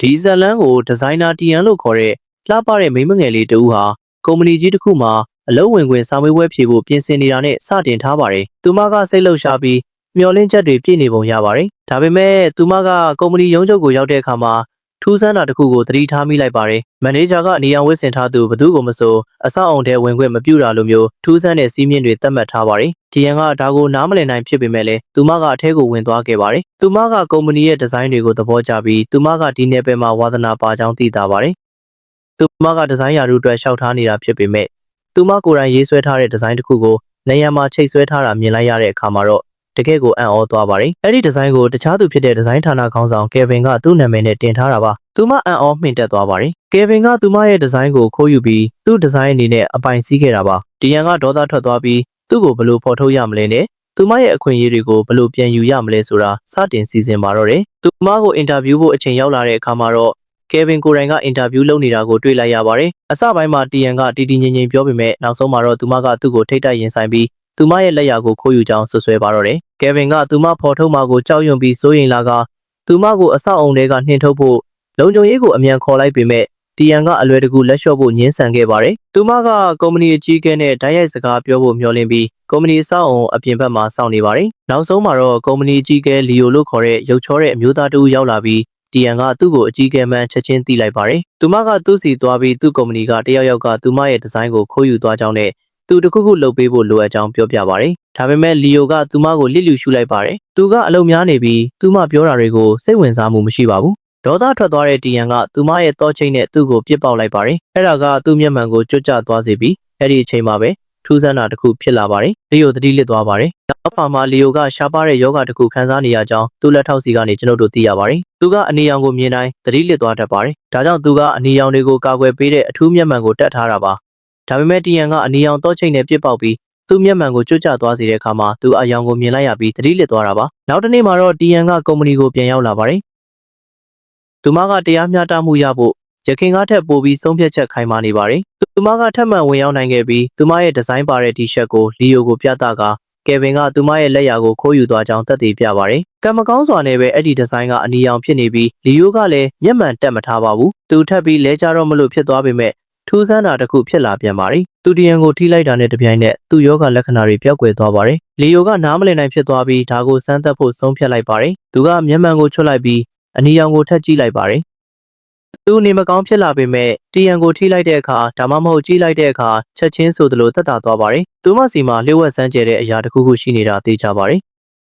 ဒီဇက်လန်းကိုဒီဇိုင်နာတီယန်လို့ခေါ်တဲ့လှပတဲ့မိမငယ်လေးတူဟာကုမ္ပဏီကြီးတစ်ခုမှာအလုံးဝင်ခွင့်စာမေးပွဲဖြေဖို့ပြင်ဆင်နေတာနဲ့စတင်ထားပါတယ်။သူမကစိတ်လှုပ်ရှားပြီးမျောလင်းချက်တွေပြည့်နေပုံရပါတယ်။ဒါပေမဲ့သူမကကုမ္ပဏီရုံးချုပ်ကိုရောက်တဲ့အခါမှာထူးဆန်းတာတစ်ခုကိုသတိထားမိလိုက်ပါတယ်။မန်နေဂျာကနေရာဝစ်ဆင်ထားသူဘသူကိုမဆိုအဆောက်အုံထဲဝင်ခွင့်မပြုတာလိုမျိုးထူးဆန်းတဲ့စီးမြင့်တွေသတ်မှတ်ထားပါတယ်။တီယန်ကဒါကိုနားမလည်နိုင်ဖြစ်ပေမဲ့လည်းသူမကအထဲကိုဝင်သွားခဲ့ပါတယ်။သူမကကုမ္ပဏီရဲ့ဒီဇိုင်းတွေကိုသဘောကျပြီးသူမကဒီနယ်ပယ်မှာဝါသနာပါကြောင်းသိတာပါတယ်။သူမကဒီဇိုင်းရာထူးအတွက်ရှောက်ထားနေတာဖြစ်ပေမဲ့သူမကိုယ်တိုင်ရေးဆွဲထားတဲ့ဒီဇိုင်းတစ်ခုကိုနေရာမှာချိတ်ဆွဲထားတာမြင်လိုက်ရတဲ့အခါမှာတော့တကယ့်ကိုအံ့ဩသွားပါတယ်။အဲ့ဒီဒီဇိုင်းကိုတခြားသူဖြစ်တဲ့ဒီဇိုင်းဌာနခေါင်းဆောင်ကယ်ဗင်ကသူ့နာမည်နဲ့တင်ထားတာပါ။သူမအံ့ဩမှင်တက်သွားပါတယ်။ကယ်ဗင်ကသူမရဲ့ဒီဇိုင်းကိုခိုးယူပြီးသူ့ဒီဇိုင်းအနေနဲ့အပိုင်စီးခဲ့တာပါ။တီယန်ကဒေါသထွက်သွားပြီးသူ့ကိုဘယ်လိုဖော်ထုတ်ရမလဲနဲ့သူမရဲ့အခွင့်အရေးတွေကိုဘယ်လိုပြန်ယူရမလဲဆိုတာစတင်စီစဉ်ပါတော့တယ်။သူမကိုအင်တာဗျူးဖို့အချိန်ရောက်လာတဲ့အခါမှာတော့ကယ်ဗင်ကိုရိုင်ကအင်တာဗျူးလုပ်နေတာကိုတွေ့လိုက်ရပါတယ်။အစပိုင်းမှာတီယန်ကတီတီငြိမ်ငြိမ်ပြောပေမဲ့နောက်ဆုံးမှာတော့သူမကသူ့ကိုထိတ်တိုက်ရင်ဆိုင်ပြီးသူမရဲ့လက်ရာကိုခိုးယူကြောင်းဆွဆွဲပါတော့တယ်။ကယ်ဗင်ကသူမဖော်ထုတ်မှာကိုကြောက်ရွံ့ပြီးစိုးရိမ်လာကသူမကိုအဆောက်အုံထဲကနှင်ထုတ်ဖို့လုံခြုံရေးကိုအမြန်ခေါ်လိုက်ပေမဲ့တီယန်ကအလွယ်တကူလက်လျှော့ဖို့ညှင်းဆန်ခဲ့ပါတယ်။သူမကကုမ္ပဏီအကြီးအကဲနဲ့တိုက်ရိုက်စကားပြောဖို့မျှော်လင့်ပြီးကုမ္ပဏီအဆောက်အုံအပြင်ဘက်မှာစောင့်နေပါတယ်။နောက်ဆုံးမှာတော့ကုမ္ပဏီအကြီးအကဲလီယိုလို့ခေါ်တဲ့ရုပ်ချောတဲ့အမျိုးသားတူရောက်လာပြီးတီယန်ကသူ့ကိုအကြီးအကဲမှန်းချက်ချင်းသိလိုက်ပါတယ်။သူမကသူ့စီသွားပြီးသူ့ကုမ္ပဏီကတယောက်ယောက်ကသူမရဲ့ဒီဇိုင်းကိုခိုးယူသွားကြောင်းနဲ့သူတခုခုလုပ်ပေးဖို့လိုအပ်ကြောင်းပြောပြပါတယ်။ဒါပေမဲ့လီယိုကသူမကိုလစ်လျူရှုလိုက်ပါတယ်။သူကအလုံများနေပြီးသူမပြောတာတွေကိုစိတ်ဝင်စားမှုမရှိပါဘူး။ဒေါသထွက်သွားတဲ့တီယန်ကသူမရဲ့တောချိတ်နဲ့သူ့ကိုပြစ်ပေါက်လိုက်ပါတယ်။အဲ့ဒါကသူ့မျက်မှန်ကိုကျွတ်ကျသွားစေပြီးအဲ့ဒီအချိန်မှာပဲထူးဆန်းတာတစ်ခုဖြစ်လာပါတယ်။လီယိုသတိလစ်သွားပါတယ်။နောက်မှာလီယိုကရှားပါတဲ့ယောဂတစ်ခုခံစားနေရကြောင်းသူ့လက်ထောက်စီကနေကျွန်တော်တို့သိရပါတယ်။သူကအနီရောင်ကိုမြင်တိုင်းသတိလစ်သွားတတ်ပါတယ်။ဒါကြောင့်သူကအနီရောင်တွေကိုကာကွယ်ပေးတဲ့အထူးမျက်မှန်ကိုတက်ထားတာပါ။ဒါပေမဲ့တီယန်ကအနီရောင်တောချိတ်နဲ့ပြစ်ပေါက်ပြီးသူ့မျက်မှန်ကိုကျွတ်ကျသွားစေတဲ့အခါမှာသူအယောင်ကိုမြင်လိုက်ရပြီးသတိလစ်သွားတာပါ။နောက်တစ်နေ့မှာတော့တီယန်ကကုမ္ပဏီကိုပြန်ရောက်လာပါတယ်။သူမကတရားမျှတမှုရဖို့ရခင်ကထက်ပိုပြီးဆုံးဖြတ်ချက်ခိုင်မာနေပါတယ်။သူမကထပ်မံဝင်ရောက်နိုင်ခဲ့ပြီးသူမရဲ့ဒီဇိုင်းပါတဲ့တီရှပ်ကိုလီယိုကိုပြသကကယ်ဗင်ကသူမရဲ့လက်ရာကိုခိုးယူသွားကြောင်းသက်သေပြပါတယ်။ကံမကောင်းစွာနဲ့ပဲအဲ့ဒီဒီဇိုင်းကအနီရောင်ဖြစ်နေပြီးလီယိုကလည်းမျက်မှန်တက်မထားပါဘူး။သူထပ်ပြီးလဲကြတော့မလို့ဖြစ်သွားပေမဲ့ထူးဆန်းတာတစ်ခုဖြစ်လာပြန်ပါတယ်။သူတီယန်ကိုထိလိုက်တာနဲ့တပြိုင်နက်သူ့ယောဂလက္ခဏာတွေပျောက်ကွယ်သွားပါတယ်။လီယိုကနားမလည်နိုင်ဖြစ်သွားပြီးဒါကိုစမ်းသပ်ဖို့ဆုံးဖြတ်လိုက်ပါတယ်။သူကမျက်မှန်ကိုချွတ်လိုက်ပြီးအနီရောင်ကိုထပ်ကြည့်လိုက်ပါတယ်။သူနေမကောင်းဖြစ်လာပေမဲ့တီယန်ကိုထိလိုက်တဲ့အခါဒါမှမဟုတ်ကြည့်လိုက်တဲ့အခါချက်ချင်းဆိုသလိုသက်သာသွားပါတယ်။သူမစီမှာလျှို့ဝှက်စမ်းကြဲတဲ့အရာတစ်ခုခုရှိနေတာသိကြပါတယ်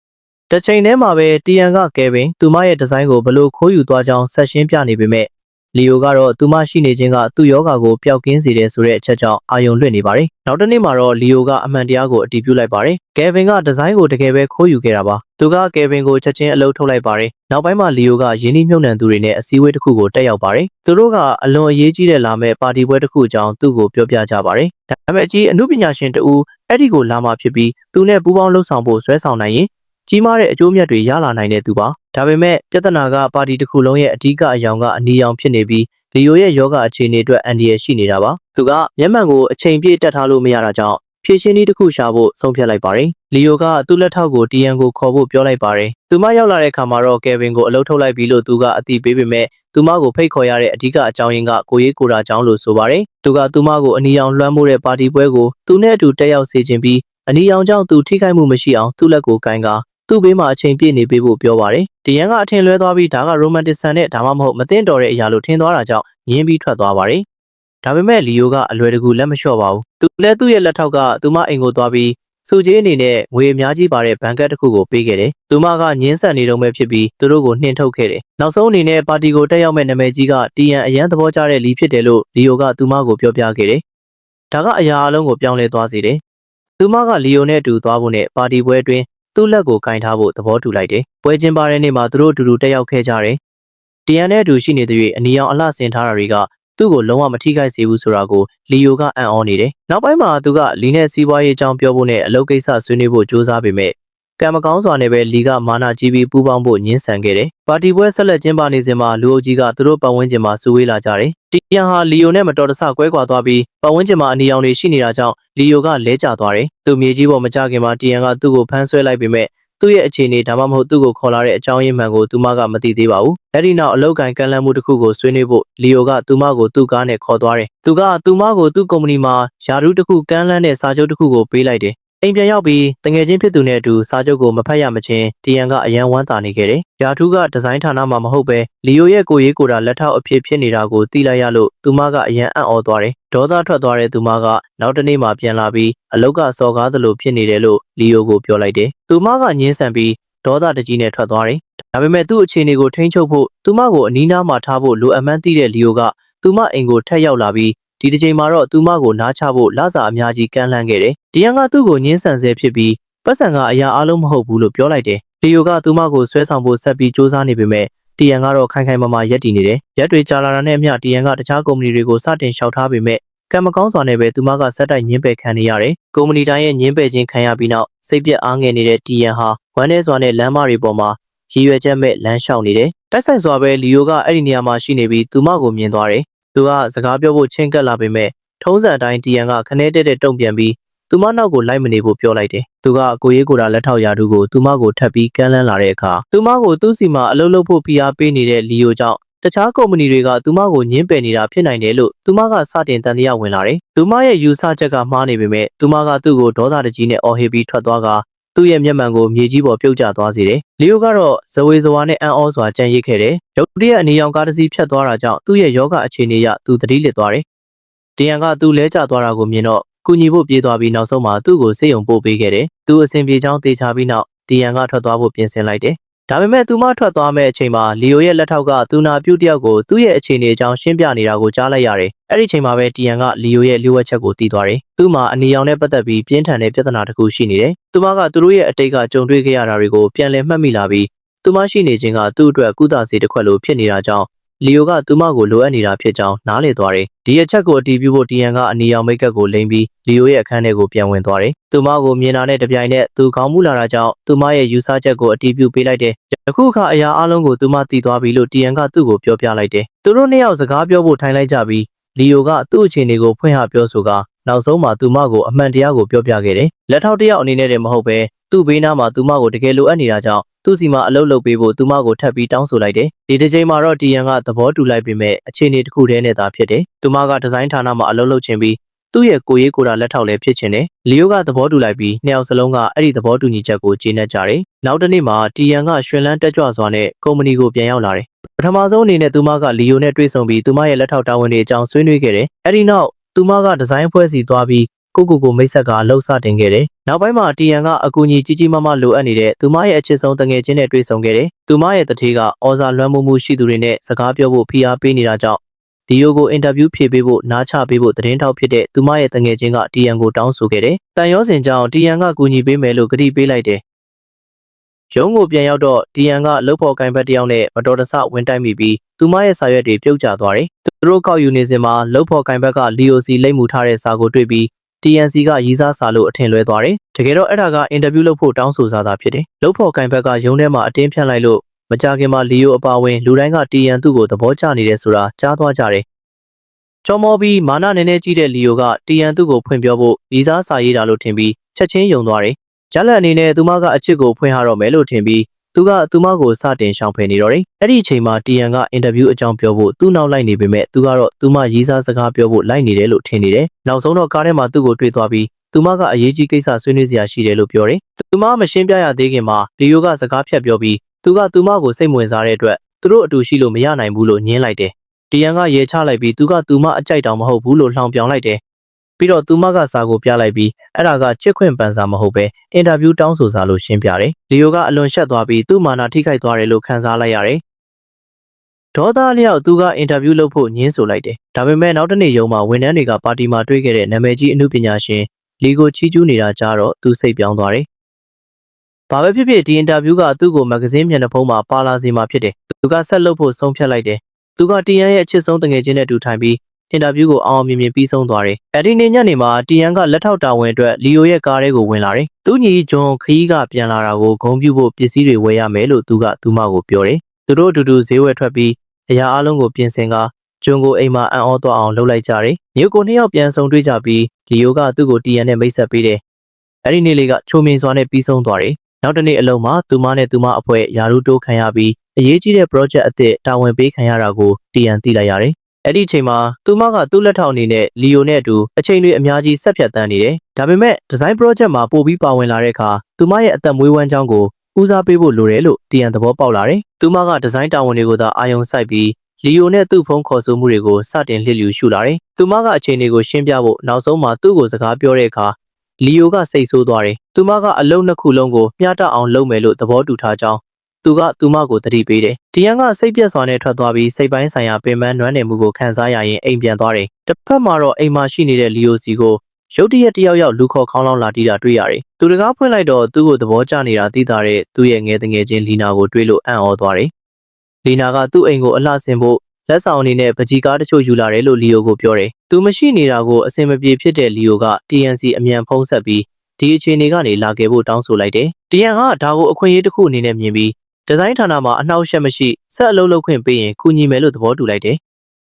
။တစ်ချိန်တည်းမှာပဲတီယန်ကကယ်ဗင်သူမရဲ့ဒီဇိုင်းကိုဘလို့ခိုးယူသွားကြောင်းဆက်ရှင်းပြနေပေမဲ့လီယိုကတော့သူမရှိနေခြင်းကသူ့ယောဂါကိုပျောက်ကင်းစေတယ်ဆိုတဲ့အချက်ကြောင့်အာယုံလွှင့်နေပါတယ်။နောက်တစ်နေ့မှာတော့လီယိုကအမှန်တရားကိုအတည်ပြုလိုက်ပါတယ်။ကယ်ဗင်ကဒီဇိုင်းကိုတကယ်ပဲခိုးယူခဲ့တာပါ။သူကကယ်ဗင်ကိုချက်ချင်းအလုပ်ထုတ်လိုက်ပါတယ်။နောက်ပိုင်းမှာလီယိုကယင်းနှိမ့်မြုပ်နှံသူတွေနဲ့အစည်းအဝေးတစ်ခုကိုတက်ရောက်ပါတယ်။သူတို့ကအလွန်အရေးကြီးတဲ့လာမဲ့ပါတီပွဲတစ်ခုအကြောင်းသူ့ကိုပြောပြကြပါတယ်။ဒါပေမဲ့ကြီးအမှုပညာရှင်တဦးအဲ့ဒီကိုလာမှဖြစ်ပြီးသူနဲ့ပူးပေါင်းလှုပ်ဆောင်ဖို့ဆွဲဆောင်နိုင်ရင်ကြီးမားတဲ့အကျိုးမြတ်တွေရလာနိုင်တဲ့သူပါ။ဒါပေမဲ့ပြဿနာကပါတီတစ်ခုလုံးရဲ့အဓိကအယောင်ကအနီရောင်ဖြစ်နေပြီးလီယိုရဲ့ယောဂအခြေအနေအတွက်အန်ဒီရရှိနေတာပါ။သူကမျက်မှန်ကိုအချိန်ပြည့်တက်ထားလို့မရတာကြောင့်ဖြည့်ရှင်းနည်းတစ်ခုရှာဖို့ဆုံးဖြတ်လိုက်ပါတယ်။လီယိုကသူ့လက်ထောက်ကိုတီယန်ကိုခေါ်ဖို့ပြောလိုက်ပါတယ်။သူမရောက်လာတဲ့အခါမှာတော့ကယ်ဗင်ကိုအလုပ်ထုတ်လိုက်ပြီလို့သူကအသိပေးပေမဲ့သူမကိုဖိတ်ခေါ်ရတဲ့အဓိကအကြောင်းရင်းကကိုရေးကိုရာကြောင်းလို့ဆိုပါတယ်။သူကသူမကိုအနီရောင်လွှမ်းမိုးတဲ့ပါတီပွဲကိုသူနဲ့အတူတက်ရောက်စေခြင်းပြီးအနီရောင်ကြောင့်သူထိခိုက်မှုမရှိအောင်သူ့လက်ကိုကင်ကာသူ့ဘေးမှာအချိန်ပြည့်နေပေးဖို့ပြောပါတယ်။တီယန်ကအထင်လွဲသွားပြီးဒါကရိုမန်တစ်ဆန်နဲ့ဒါမှမဟုတ်မသိတော်တဲ့အရာလို့ထင်သွားတာကြောင့်ညင်းပြီးထွက်သွားပါတယ်။ဒါပေမဲ့လီယိုကအလွယ်တကူလက်မလျှော့ပါဘူး။သူလည်းသူ့ရဲ့လက်ထောက်ကသူမအိမ်ကိုသွားပြီးစုကြီးအနေနဲ့ငွေအများကြီးပါတဲ့ဘဏ်ကတ်တစ်ခုကိုပေးခဲ့တယ်။သူမကညင်းဆက်နေတော့ပဲဖြစ်ပြီးသူတို့ကိုနှင်ထုတ်ခဲ့တယ်။နောက်ဆုံးအနေနဲ့ပါတီကိုတက်ရောက်မဲ့နာမည်ကြီးကတီယန်အရန်သဘောကျတဲ့လီဖြစ်တယ်လို့လီယိုကသူမကိုပြောပြခဲ့တယ်။ဒါကအရာအလုံးကိုပြောင်းလဲသွားစေတယ်။သူမကလီယိုနဲ့အတူသွားဖို့နဲ့ပါတီပွဲအတွင်းသူ့လက်ကိုကင်ထားဖို့သဘောတူလိုက်တယ်။ပွဲချင်းပါတဲ့နေ့မှာသူတို့အတူတူတက်ရောက်ခဲ့ကြတယ်။တီယန်နဲ့အတူရှိနေသူတွေအနီရောင်အလှဆင်ထားတာတွေကသူ့ကိုလုံးဝမထိခိုက်စေဘူးဆိုတာကိုလီယိုကအံ့ဩနေတယ်။နောက်ပိုင်းမှာသူကလီနဲ့စီးပွားရေးအကြောင်းပြောဖို့နဲ့အလုပ်ကိစ္စဆွေးနွေးဖို့ကြိုးစားပေမဲ့ကံမကောင်းစွာနဲ့ပဲလီကမာနာကြီးပြီးပူးပေါင်းဖို့ညှင်းဆန်ခဲ့တယ်။ပါတီပွဲဆက်လက်ကျင်းပနေစဉ်မှာလူအုပ်ကြီးကသူတို့ပတ်ဝန်းကျင်မှာစုဝေးလာကြတယ်။တီယန်ဟာလီယိုနဲ့မတော်တဆကွဲကွာသွားပြီးပတ်ဝန်းကျင်မှာအနီရောင်တွေရှိနေတာကြောင့်လီယိုကလဲကျသွားတယ်။သူမြေကြီးပေါ်မကျခင်မှာတီယန်ကသူ့ကိုဖမ်းဆွဲလိုက်ပေမဲ့ သူ့ရဲ့အခြေအနေဒါမှမဟုတ်သူ့ကိုခေါ်လာတဲ့အကြောင်းရင်းမှန်ကိုသူမကမသိသေးပါဘူး။အဲဒီနောက်အလောက်ကန်ကန့်လန့်မှုတစ်ခုကိုဆွေးနွေးဖို့လီယိုကသူမကိုသူ့ကားနဲ့ခေါ်သွားတယ်။သူကသူမကိုသူ့ကုမ္ပဏီမှာယာရုတစ်ခုကမ်းလှမ်းတဲ့စာချုပ်တစ်ခုကိုပေးလိုက်တယ်။အိမ်ပြန်ရောက်ပြီးတငယ်ချင်းဖြစ်သူနဲ့အတူစာချုပ်ကိုမဖတ်ရမချင်းတီယန်ကအယံဝမ်းသာနေခဲ့တယ်။ယာထူးကဒီဇိုင်းဌာနမှာမဟုတ်ပဲလီယိုရဲ့ကိုရေးကိုတာလက်ထောက်အဖြစ်ဖြစ်နေတာကိုသိလိုက်ရလို့သူမကအယံအံ့ဩသွားတယ်။ဒေါသထွက်သွားတဲ့သူမကနောက်တနေ့မှပြန်လာပြီးအလောက်ကစော်ကားသလိုဖြစ်နေတယ်လို့လီယိုကိုပြောလိုက်တယ်။သူမကညှင်းဆန်ပြီးဒေါသတကြီးနဲ့ထွက်သွားတယ်။ဒါပေမဲ့သူ့အခြေအနေကိုထိန်းချုပ်ဖို့သူမကိုအနီးနားမှာထားဖို့လိုအပ်မှန်းသိတဲ့လီယိုကသူမအိမ်ကိုထပ်ရောက်လာပြီးဒီတစ်ချိန်မှာတော့သူမကိုနားချဖို့လစာအများကြီးကမ်းလှမ်းခဲ့တယ်။ဒီယန်ကသူ့ကိုညှင်းဆန်ဆဲဖြစ်ပြီးပတ်စံကအရာအလုံးမဟုတ်ဘူးလို့ပြောလိုက်တယ်။လီယိုကသူမကိုဆွဲဆောင်ဖို့ဆက်ပြီးစူးစမ်းနေပေမဲ့တီယန်ကတော့ခိုင်ခိုင်မာမာရက်တည်နေတယ်။ရက်တွေကြာလာတာနဲ့အမျှတီယန်ကတခြားကုမ္ပဏီတွေကိုစတင်လျှောက်ထားပေမဲ့ကံမကောင်းစွာနဲ့ပဲသူမကဆက်တိုက်ညှင်းပယ်ခံနေရတယ်။ကုမ္ပဏီတိုင်းရဲ့ညှင်းပယ်ခြင်းခံရပြီးနောက်စိတ်ပြက်အားငယ်နေတဲ့တီယန်ဟာဝမ်းနည်းစွာနဲ့လမ်းမတွေပေါ်မှာရည်ရွယ်ချက်မဲ့လမ်းလျှောက်နေတယ်။တိုက်ဆိုင်စွာပဲလီယိုကအဲ့ဒီနေရာမှာရှိနေပြီးသူမကိုမြင်သွားတယ်။သူကစကားပြောဖို့ချင်းကပ်လာပေမဲ့ထုံးစံအတိုင်းတီယန်ကခနဲတဲ့တုံ့ပြန်ပြီးသူမနောက်ကိုလိုက်မနေဖို့ပြောလိုက်တယ်။သူကကိုရေးကိုတာလက်ထောက်ယာတူကိုသူမကိုထပ်ပြီးကမ်းလှမ်းလာတဲ့အခါသူမကိုသူ့စီမှာအလုပ်လုပ်ဖို့ဖိအားပေးနေတဲ့လီယိုကြောင့်တခြားကုမ္ပဏီတွေကသူမကိုညှင်းပယ်နေတာဖြစ်နိုင်တယ်လို့သူမကစတင်တန်တရားဝင်လာတယ်။သူမရဲ့ယူဆချက်ကမှားနေပေမဲ့သူမကသူ့ကိုဒေါသတကြီးနဲ့အော်ဟစ်ပြီးထွက်သွားကသူ့ရဲ့မျက်မှန်ကိုမြေကြီးပေါ်ပြုတ်ကျသွားစေတယ်။လီယိုကတော့ဇဝေဇဝါနဲ့အံ့ဩစွာကြံ့ရစ်ခဲ့တယ်။ရုတ်တရက်အနေရောင်ကားတစ်စီးဖြတ်သွားတာကြောင့်သူ့ရဲ့ယောဂအခြေအနေအရသူသတိလစ်သွားတယ်။တီယန်ကသူ့လဲကျသွားတာကိုမြင်တော့ကူညီဖို့ပြေးသွားပြီးနောက်ဆုံးမှာသူ့ကိုဆေးရုံပို့ပေးခဲ့တယ်။သူအဆင်ပြေချောင်းတေချာပြီးနောက်တီယန်ကထွက်သွားဖို့ပြင်ဆင်လိုက်တယ်။ဒါပေမဲ့သူမထွက်သွားမဲ့အချိန်မှာလီယိုရဲ့လက်ထောက်ကသူနာပြုတ်တယောက်ကိုသူ့ရဲ့အခြေအနေအကြောင်းရှင်းပြနေတာကိုကြားလိုက်ရတယ်။အဲ့ဒီချိန်မှာပဲတီယန်ကလီယိုရဲ့လျှို့ဝှက်ချက်ကိုသိသွားတယ်။သူ့မှာအနေရောင်နဲ့ပတ်သက်ပြီးပြင်းထန်တဲ့ပြဿနာတစ်ခုရှိနေတယ်။သူမကသူတို့ရဲ့အတိတ်ကကြုံတွေ့ခဲ့ရတာတွေကိုပြန်လည်မှတ်မိလာပြီးသူမရှိနေခြင်းကသူ့အတွက်ကုသစေတစ်ခွက်လိုဖြစ်နေတာကြောင့်လီယိုကသူမကိုလိုအပ်နေတာဖြစ်ကြောင်းနားလည်သွားတယ်။ဒီအချက်ကိုအတည်ပြုဖို့တီယန်ကအနီရောင်မိတ်ကပ်ကိုလိမ့်ပြီးလီယိုရဲ့အခန်းထဲကိုပြန်ဝင်သွားတယ်။သူမကိုမြင်လာတဲ့တပြိုင်နက်သူခေါင်းမူလာတာကြောင့်သူမရဲ့ယူဆချက်ကိုအတည်ပြုပေးလိုက်တယ်။အခုအခါအရာအလုံးကိုသူမသိသွားပြီလို့တီယန်ကသူ့ကိုပြောပြလိုက်တယ်။သူတို့နှစ်ယောက်စကားပြောဖို့ထိုင်လိုက်ကြပြီးလီယိုကသူ့အခြေအနေကိုဖွင့်ဟပြောဆိုကနောက်ဆုံးမှာသူမကိုအမှန်တရားကိုပြောပြခဲ့တယ်။လက်ထောက်တစ်ယောက်အနေနဲ့တည်းမဟုတ်ပဲသူ့ဘေးနားမှာသူမကိုတကယ်လိုအပ်နေတာကြောင့်သူ့စီမှာအလုပ်လုပ်ပေးဖို့သူမကိုထပ်ပြီးတောင်းဆိုလိုက်တယ်။ဒီတစ်ချိန်မှာတော့တီယန်ကသဘောတူလိုက်ပေမဲ့အခြေအနေတစ်ခုတည်းနဲ့သာဖြစ်တယ်။သူမကဒီဇိုင်းဌာနမှာအလုပ်လုပ်ချင်ပြီးသူ့ရဲ့ကိုရေးကိုတာလက်ထောက်လည်းဖြစ်ချင်တယ်။လီယိုကသဘောတူလိုက်ပြီးနှစ်ယောက်စလုံးကအဲ့ဒီသဘောတူညီချက်ကိုကျေနပ်ကြတယ်။နောက်တစ်နေ့မှာတီယန်ကရွှင်လန်းတက်ကြွစွာနဲ့ကုမ္ပဏီကိုပြန်ရောက်လာတယ်။ပထမဆုံးအနေနဲ့သူမကလီယိုနဲ့တွေ့ဆုံပြီးသူမရဲ့လက်ထောက်တာဝန်တွေအကြောင်းဆွေးနွေးခဲ့တယ်။အဲ့ဒီနောက်သူမကဒီဇိုင်းအဖွဲ့စီသွားပြီးကိုမိတ်ဆက်ကလှုပ်စတင်ခဲ့တယ်။နောက်ပိုင်းမှာတီယန်ကအကူအညီကြီးကြီးမားမားလိုအပ်နေတဲ့သူမရဲ့အချစ်ဆုံးတငယ်ချင်းနဲ့တွေ့ဆုံခဲ့တယ်။သူမရဲ့တထေးကအော်စာလွှမ်းမိုးမှုရှိသူတွေနဲ့စကားပြောဖို့ဖိအားပေးနေတာကြောင့်ဒီယိုကိုအင်တာဗျူးဖြေပေးဖို့နားချပေးဖို့သတင်းထောက်ဖြစ်တဲ့သူမရဲ့တငယ်ချင်းကတီယန်ကိုတောင်းဆိုခဲ့တယ်။တန်ရောစင်ကြောင့်တီယန်ကကူညီပေးမယ်လို့ကတိပေးလိုက်တယ်။ရုံးကိုပြန်ရောက်တော့တီယန်ကလှုပ်ဖော်ကိုင်ဘက်တယောက်နဲ့မတော်တဆဝင်တိုက်မိပြီးသူမရဲ့စာရွက်တွေပြုတ်ကျသွားတယ်။သူတို့ကောက်ယူနေစဉ်မှာလှုပ်ဖော်ကိုင်ဘက်ကလီယိုစီလိမ့်မှုထားတဲ့စာကိုတွေ့ပြီး TNC ကရီးစားစာလို့အထင်လွဲသွားတယ်။တကယ်တော့အဲ့ဒါကအင်တာဗျူးလုပ်ဖို့တောင်းဆိုစားတာဖြစ်တယ်။လှုပ်ဖော်ကိုင်ဘက်ကရုံးထဲမှာအတင်းဖြန့်လိုက်လို့မကြခင်မှာလီယိုအပါဝင်လူတိုင်းကတီယန်သူ့ကိုသဘောကျနေတယ်ဆိုတာကြားသွားကြတယ်။ချော်မောပြီးမာနနည်းနည်းကြီးတဲ့လီယိုကတီယန်သူ့ကိုဖွင့်ပြောဖို့ရီးစားစာရေးတာလို့ထင်ပြီးချက်ချင်းယုံသွားတယ်။ဂျလက်အနေနဲ့သူမကအချစ်ကိုဖွင့်ရတော့မယ်လို့ထင်ပြီးသူကသူမကိုစတင်ရှောင်ဖယ်နေတော့တယ်။အဲ့ဒီအချိန်မှာတီယန်ကအင်တာဗျူးအကြောင်းပြောဖို့သူ့နောက်လိုက်နေပေမဲ့သူကတော့သူမရီးစားစကားပြောဖို့လိုက်နေတယ်လို့ထင်နေတယ်။နောက်ဆုံးတော့ကားထဲမှာသူ့ကိုတွေ့သွားပြီးသူမကအရေးကြီးကိစ္စဆွေးနွေးစရာရှိတယ်လို့ပြောတယ်။သူမမရှင်းပြရသေးခင်မှာလီယိုကစကားဖြတ်ပြောပြီးသူကသူမကိုစိတ်ဝင်စားတဲ့အတွက်သူတို့အတူရှိလို့မရနိုင်ဘူးလို့ညင်းလိုက်တယ်။တီယန်ကရေချလိုက်ပြီးသူကသူမအကြိုက်တောင်မဟုတ်ဘူးလို့လှောင်ပြောင်လိုက်တယ်။ပြီးတော့သူမကစာကိုပြလိုက်ပြီးအဲ့ဒါကချစ်ခွင့်ပန်စာမဟုတ်ပဲအင်တာဗျူးတောင်းဆိုစာလို့ရှင်းပြတယ်။လီယိုကအလွန်ရှက်သွားပြီးသူ့မာနာထိခိုက်သွားတယ်လို့ခံစားလိုက်ရတယ်။ဒေါသလျောက်သူကအင်တာဗျူးလုပ်ဖို့ညင်းဆိုလိုက်တယ်။ဒါပေမဲ့နောက်တစ်နေ့ရုံးမှာဝန်ထမ်းတွေကပါတီမှာတွေ့ခဲ့တဲ့နာမည်ကြီးအမှုပညာရှင်လီကိုချီကျူးနေတာကြားတော့သူစိတ်ပြောင်းသွားတယ်။ဘာပဲဖြစ်ဖြစ်ဒီအင်တာဗျူးကသူ့ကိုမဂ္ဂဇင်းမျက်နှာဖုံးမှာပါလာစေမှာဖြစ်တယ်။သူကဆက်လုပ်ဖို့ဆုံးဖြတ်လိုက်တယ်။သူကတီယန်ရဲ့အချစ်ဆုံးတငယ်ချင်းနဲ့တူထိုင်ပြီးအင်တာဗျူးကိုအောင်မြင်ပြီးဆုံးသွားတယ်။အဲဒီနေ့ညနေမှာတီယန်ကလက်ထောက်တာဝန်အတွက်လီယိုရဲ့ကားထဲကိုဝင်လာတယ်။သူညီဂျွန်ခီးကပြန်လာတာကိုဂုဏ်ပြုဖို့ပစ္စည်းတွေဝယ်ရမယ်လို့သူကသူမကိုပြောတယ်။သူတို့အတူတူဈေးဝယ်ထွက်ပြီးအရာအလုံးကိုပြင်ဆင်ကဂျွန်ကိုအိမ်မှာအံ့ဩသွားအောင်လုပ်လိုက်ကြတယ်။မြို့ကိုနှစ်ယောက်ပြန်ဆုံတွေ့ကြပြီးလီယိုကသူ့ကိုတီယန်နဲ့မိတ်ဆက်ပေးတယ်။အဲဒီနေ့လေးကချိုမင်းစွာနဲ့ပြီးဆုံးသွားတယ်။ နောက်တစ်နေ့အလုံးမှာသူမနဲ့သူမအဖွဲ့ယာရုတိုးခံရပြီးအရေးကြီးတဲ့ project အသစ်တာဝန်ပေးခံရတာကိုတီယန်သိလိုက်ရတယ်။အဲ့ဒီအချိန်မှာသူမကသူ့လက်ထောက်အနေနဲ့လီယိုနဲ့အတူအချိန်တွေအများကြီးဆက်ဖြတ်တန်းနေတယ်။ဒါပေမဲ့ design project မှာပို့ပြီးပါဝင်လာတဲ့အခါသူမရဲ့အသက်မွေးဝမ်းကြောင်းကိုဦးစားပေးဖို့လိုတယ်လို့တီယန်သဘောပေါက်လာတယ်။သူမက design တာဝန်တွေကိုသာအာရုံစိုက်ပြီးလီယိုနဲ့သူ့ဖုန်းခေါ်ဆိုမှုတွေကိုစတင်လှစ်လျူရှုလာတယ်။သူမကအချိန်တွေကိုရှင်းပြဖို့နောက်ဆုံးမှာသူ့ကိုစကားပြောတဲ့အခါလီယိုကစိတ်ဆိုးသွားတယ်။သူမကအလုံးနှစ်ခုလုံးကိုမျှတအောင်လုပ်မယ်လို့သဘောတူထားကြောင်းသူကသူမကိုတတိပေးတယ်။တီယန်ကစိတ်ပြက်စွာနဲ့ထွက်သွားပြီးစိတ်ပိုင်းဆိုင်ရာပင်ပန်းနွမ်းနယ်မှုကိုခံစားရရင်အိမ်ပြန်သွားတယ်။တစ်ဖက်မှာတော့အိမ်မှာရှိနေတဲ့လီယိုစီကိုရုတ်တရက်တယောက်ယောက်လူခေါ်ခေါင်းလောင်းလာတီးတာတွေ့ရတယ်။သူတကားဖွင့်လိုက်တော့သူ့ကိုသဘောကျနေတာသိတာတဲ့သူ့ရဲ့ငယ်တငယ်ချင်းလီနာကိုတွေ့လို့အံ့ဩသွားတယ်။လီနာကသူ့အိမ်ကိုအလှဆင်ဖို့လက်ဆောင်အနေနဲ့ပကြီးကားတချို့ယူလာတယ်လို့လီယိုကိုပြောတယ်။သူမရှိနေတာကိုအဆင်မပြေဖြစ်တဲ့လီယိုက TNC အမြန်ဖုံးဆက်ပြီးဒီအခြေအနေကနေလာခဲ့ဖို့တောင်းဆိုလိုက်တယ်။ TN ကဒါကိုအခွင့်အရေးတစ်ခုအနေနဲ့မြင်ပြီးဒီဇိုင်းဌာနမှာအနှောက်အယှက်မရှိဆက်အလုပ်လုပ်ခွင့်ပေးရင်ကူညီမယ်လို့သဘောတူလိုက်တယ်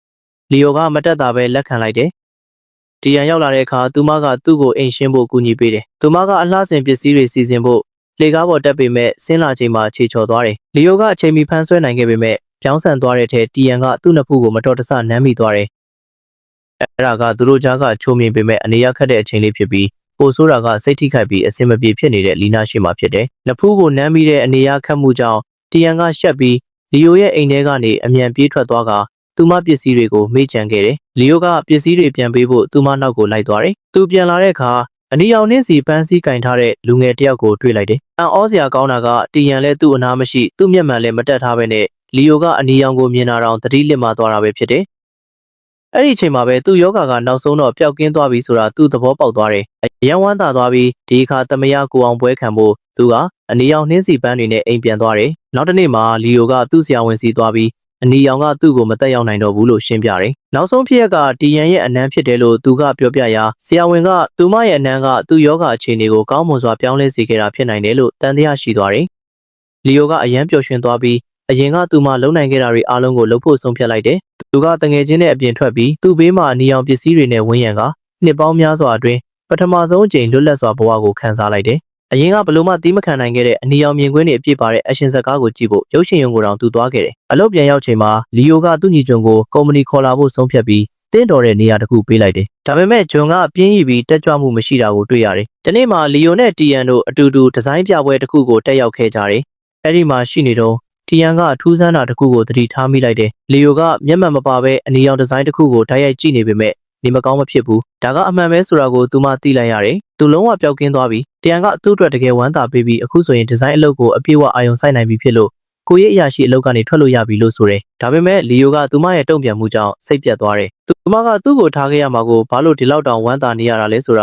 ။လီယိုကမတက်တာပဲလက်ခံလိုက်တယ်။TNရောက်လာတဲ့အခါသူမကသူ့ကိုအိမ်ရှင်းဖို့ကူညီပေးတယ်။သူမကအလှဆင်ပစ္စည်းတွေစီစဉ်ဖို့လေကားပေါ်တက်ပေမဲ့ဆင်းလာချိန်မှာခြေချော်သွားတယ်။လီယိုကအချိန်မီဖမ်းဆွဲနိုင်ခဲ့ပေမဲ့ပြောင်းဆန်သွားတဲ့ထဲတီယန်ကသူ့နှစ်ဖူးကိုမတော်တဆနမ်းမိသွားတယ်။အဲ့ဒါကသူတို့ကြားကချိုးမြင်ပေမဲ့အနေရခက်တဲ့အချိန်လေးဖြစ်ပြီးပိုဆိုးတာကစိတ်ထိခိုက်ပြီးအဆင်မပြေဖြစ်နေတဲ့လီနာရှိမှဖြစ်တယ်။နှစ်ဖူးကိုနမ်းမိတဲ့အနေရခက်မှုကြောင့်တီယန်ကရှက်ပြီးလီယိုရဲ့အိမ်ထဲကနေအမြန်ပြေးထွက်သွားကသူမပစ္စည်းတွေကိုမေ့ချန်ခဲ့တယ်။လီယိုကပစ္စည်းတွေပြန်ပေးဖို့သူမနောက်ကိုလိုက်သွားတယ်။သူပြန်လာတဲ့အခါအနီရောင်နှင်းစီပန်းစည်းကင်ထားတဲ့လူငယ်တယောက်ကိုတွေ့လိုက်တယ်။အံ့ဩစရာကောင်းတာကတီယန်လည်းသူ့အနားမရှိသူ့မျက်မှန်လည်းမတက်ထားပဲနဲ့လီယိုကအနီရောင်ကိုမြင်တာတောင်သတိလစ်မှသွားတာပဲဖြစ်တယ်။အဲ့ဒီအချိန်မှာပဲသူ့ယောဂါကနောက်ဆုံးတော့ပျောက်ကင်းသွားပြီဆိုတာသူ့သဘောပေါက်သွားတယ်။အယံဝမ်းသာသွားပြီးဒီအခါသမယကိုအောင်ပွဲခံဖို့သူကအနီရောင်နှင်းစီပန်းတွေနဲ့အိမ်ပြန်သွားတယ်။နောက်တစ်နေ့မှာလီယိုကသူ့ဆရာဝန်စီသွားပြီးအနီရောင်ကသူ့ကိုမတက်ရောက်နိုင်တော့ဘူးလို့ရှင်းပြတယ်။နောက်ဆုံးဖြစ်ရက်ကတီယန်ရဲ့အနမ်းဖြစ်တယ်လို့သူကပြောပြရာဆရာဝန်ကသူမရဲ့အနမ်းကသူ့ယောဂအခြေအနေကိုကောင်းမွန်စွာပြောင်းလဲစေခဲ့တာဖြစ်နိုင်တယ်လို့တန်တရားရှိသွားတယ်။လီယိုကအယံပျော်ရွှင်သွားပြီးအရင်ကသူမလုံနိုင်ခဲ့တာတွေအားလုံးကိုလုပ်ဖို့ဆုံးဖြတ်လိုက်တယ်။သူကတငယ်ချင်းနဲ့အပြင်ထွက်ပြီးသူ့ဘေးမှာအနီရောင်ပစ္စည်းတွေနဲ့ဝန်းရံကနှစ်ပေါင်းများစွာအတွင်းပထမဆုံးအကြိမ်လွတ်လပ်စွာဘဝကိုခံစားလိုက်တယ်။အရင်ကဘလို့မှတီးမခံနိုင်ခဲ့တဲ့အနီရောင်မြင်ကွင်းတွေအပြည့်ပါတဲ့အရှင်ဇာတ်ကားကိုကြည့်ဖို့ရုပ်ရှင်ရုံကိုတောင်သူသွားခဲ့တယ်။အလုပ်ပြန်ရောက်ချိန်မှာလီယိုကသူ့ညီကျွန်းကိုကုမ္ပဏီခေါ်လာဖို့ဆုံးဖြတ်ပြီးတင်းတော်တဲ့နေရာတစ်ခုပေးလိုက်တယ်။ဒါပေမဲ့ဂျွန်ကပြင်းရည်ပြီးတက်ကြွမှုမရှိတာကိုတွေ့ရတယ်။ဒီနေ့မှာလီယိုနဲ့တီယန်တို့အတူတူဒီဇိုင်းပြပွဲတစ်ခုကိုတက်ရောက်ခဲ့ကြတယ်။အဲ့ဒီမှာရှိနေတော့တီယန်ကထူးဆန်းတာတစ်ခုကိုသတိထားမိလိုက်တယ်။လီယိုကမျက်မှန်မပါဘဲအနီရောင်ဒီဇိုင်းတစ်ခုကိုတိုက်ရိုက်ကြည့်နေပေမဲ့နေမကောင်းမဖြစ်ဘူး။ဒါကအမှန်ပဲဆိုတာကိုသူမသိလိုက်ရတယ်။သူလုံးဝပျောက်ကင်းသွားပြီ။တီယန်ကသူ့အတွက်တကယ်ဝမ်းသာပေးပြီးအခုဆိုရင်ဒီဇိုင်းအလုပ်ကိုအပြည့်အဝအာရုံစိုက်နိုင်ပြီဖြစ်လို့ကိုရဲ့အရာရှိအလုပ်ကနေထွက်လို့ရပြီလို့ဆိုတယ်။ဒါပေမဲ့လီယိုကသူမရဲ့တုံ့ပြန်မှုကြောင့်စိတ်ပြတ်သွားတယ်။သူမကသူ့ကိုထားခဲ့ရမှာကိုဘာလို့ဒီလောက်တောင်ဝမ်းသာနေရတာလဲဆိုတ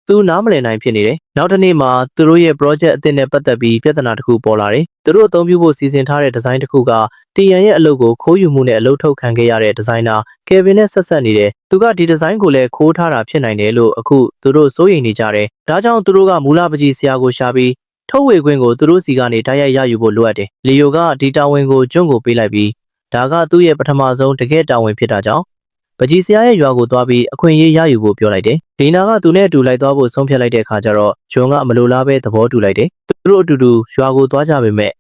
ာသူနားမလည်နိုင်ဖြစ်နေတယ်။နောက်တစ်နေ့မှာသူတို့ရဲ့ project အသစ်နဲ့ပတ်သက်ပြီးပြဿနာတစ်ခုပေါ်လာတယ်။သူတို့အသုံးပြုဖို့စီစဉ်ထားတဲ့ဒီဇိုင်းတစ်ခုကတီယန်ရဲ့အလုပ်ကိုခိုးယူမှုနဲ့အလုပ်ထုတ်ခံခဲ့ရတဲ့ဒီဇိုင်နာကယ်ဗင်နဲ့ဆက်ဆက်နေတယ်။သူကဒီဒီဇိုင်းကိုလည်းခိုးထားတာဖြစ်နိုင်တယ်လို့အခုသူတို့စိုးရိမ်နေကြတယ်။ဒါကြောင့်သူတို့ကမူလပကြီးဆရာကိုရှာပြီးထုတ်ဝေခွင့်ကိုသူတို့စီကနေတိုက်ရိုက်ရယူဖို့လိုအပ်တယ်။လီယိုကဒီတာဝန်ကိုကျွန်းကိုပေးလိုက်ပြီးဒါကသူ့ရဲ့ပထမဆုံးတကယ်တာဝန်ဖြစ်တာကြောင့်ပကြီးဆရာရဲ့ရွာကိုသွားပြီးအခွင့်အရေးရယူဖို့ပြောလိုက်တယ်။လီနာကသူနဲ့အတူလိုက်သွားဖို့ဆုံးဖြတ်လိုက်တဲ့အခါကျတော့ဂျွန်ကမလိုလားပဲသဘောတူလိုက်တယ်။သူတို့အတူတူရွာကိုသွားကြပေမဲ့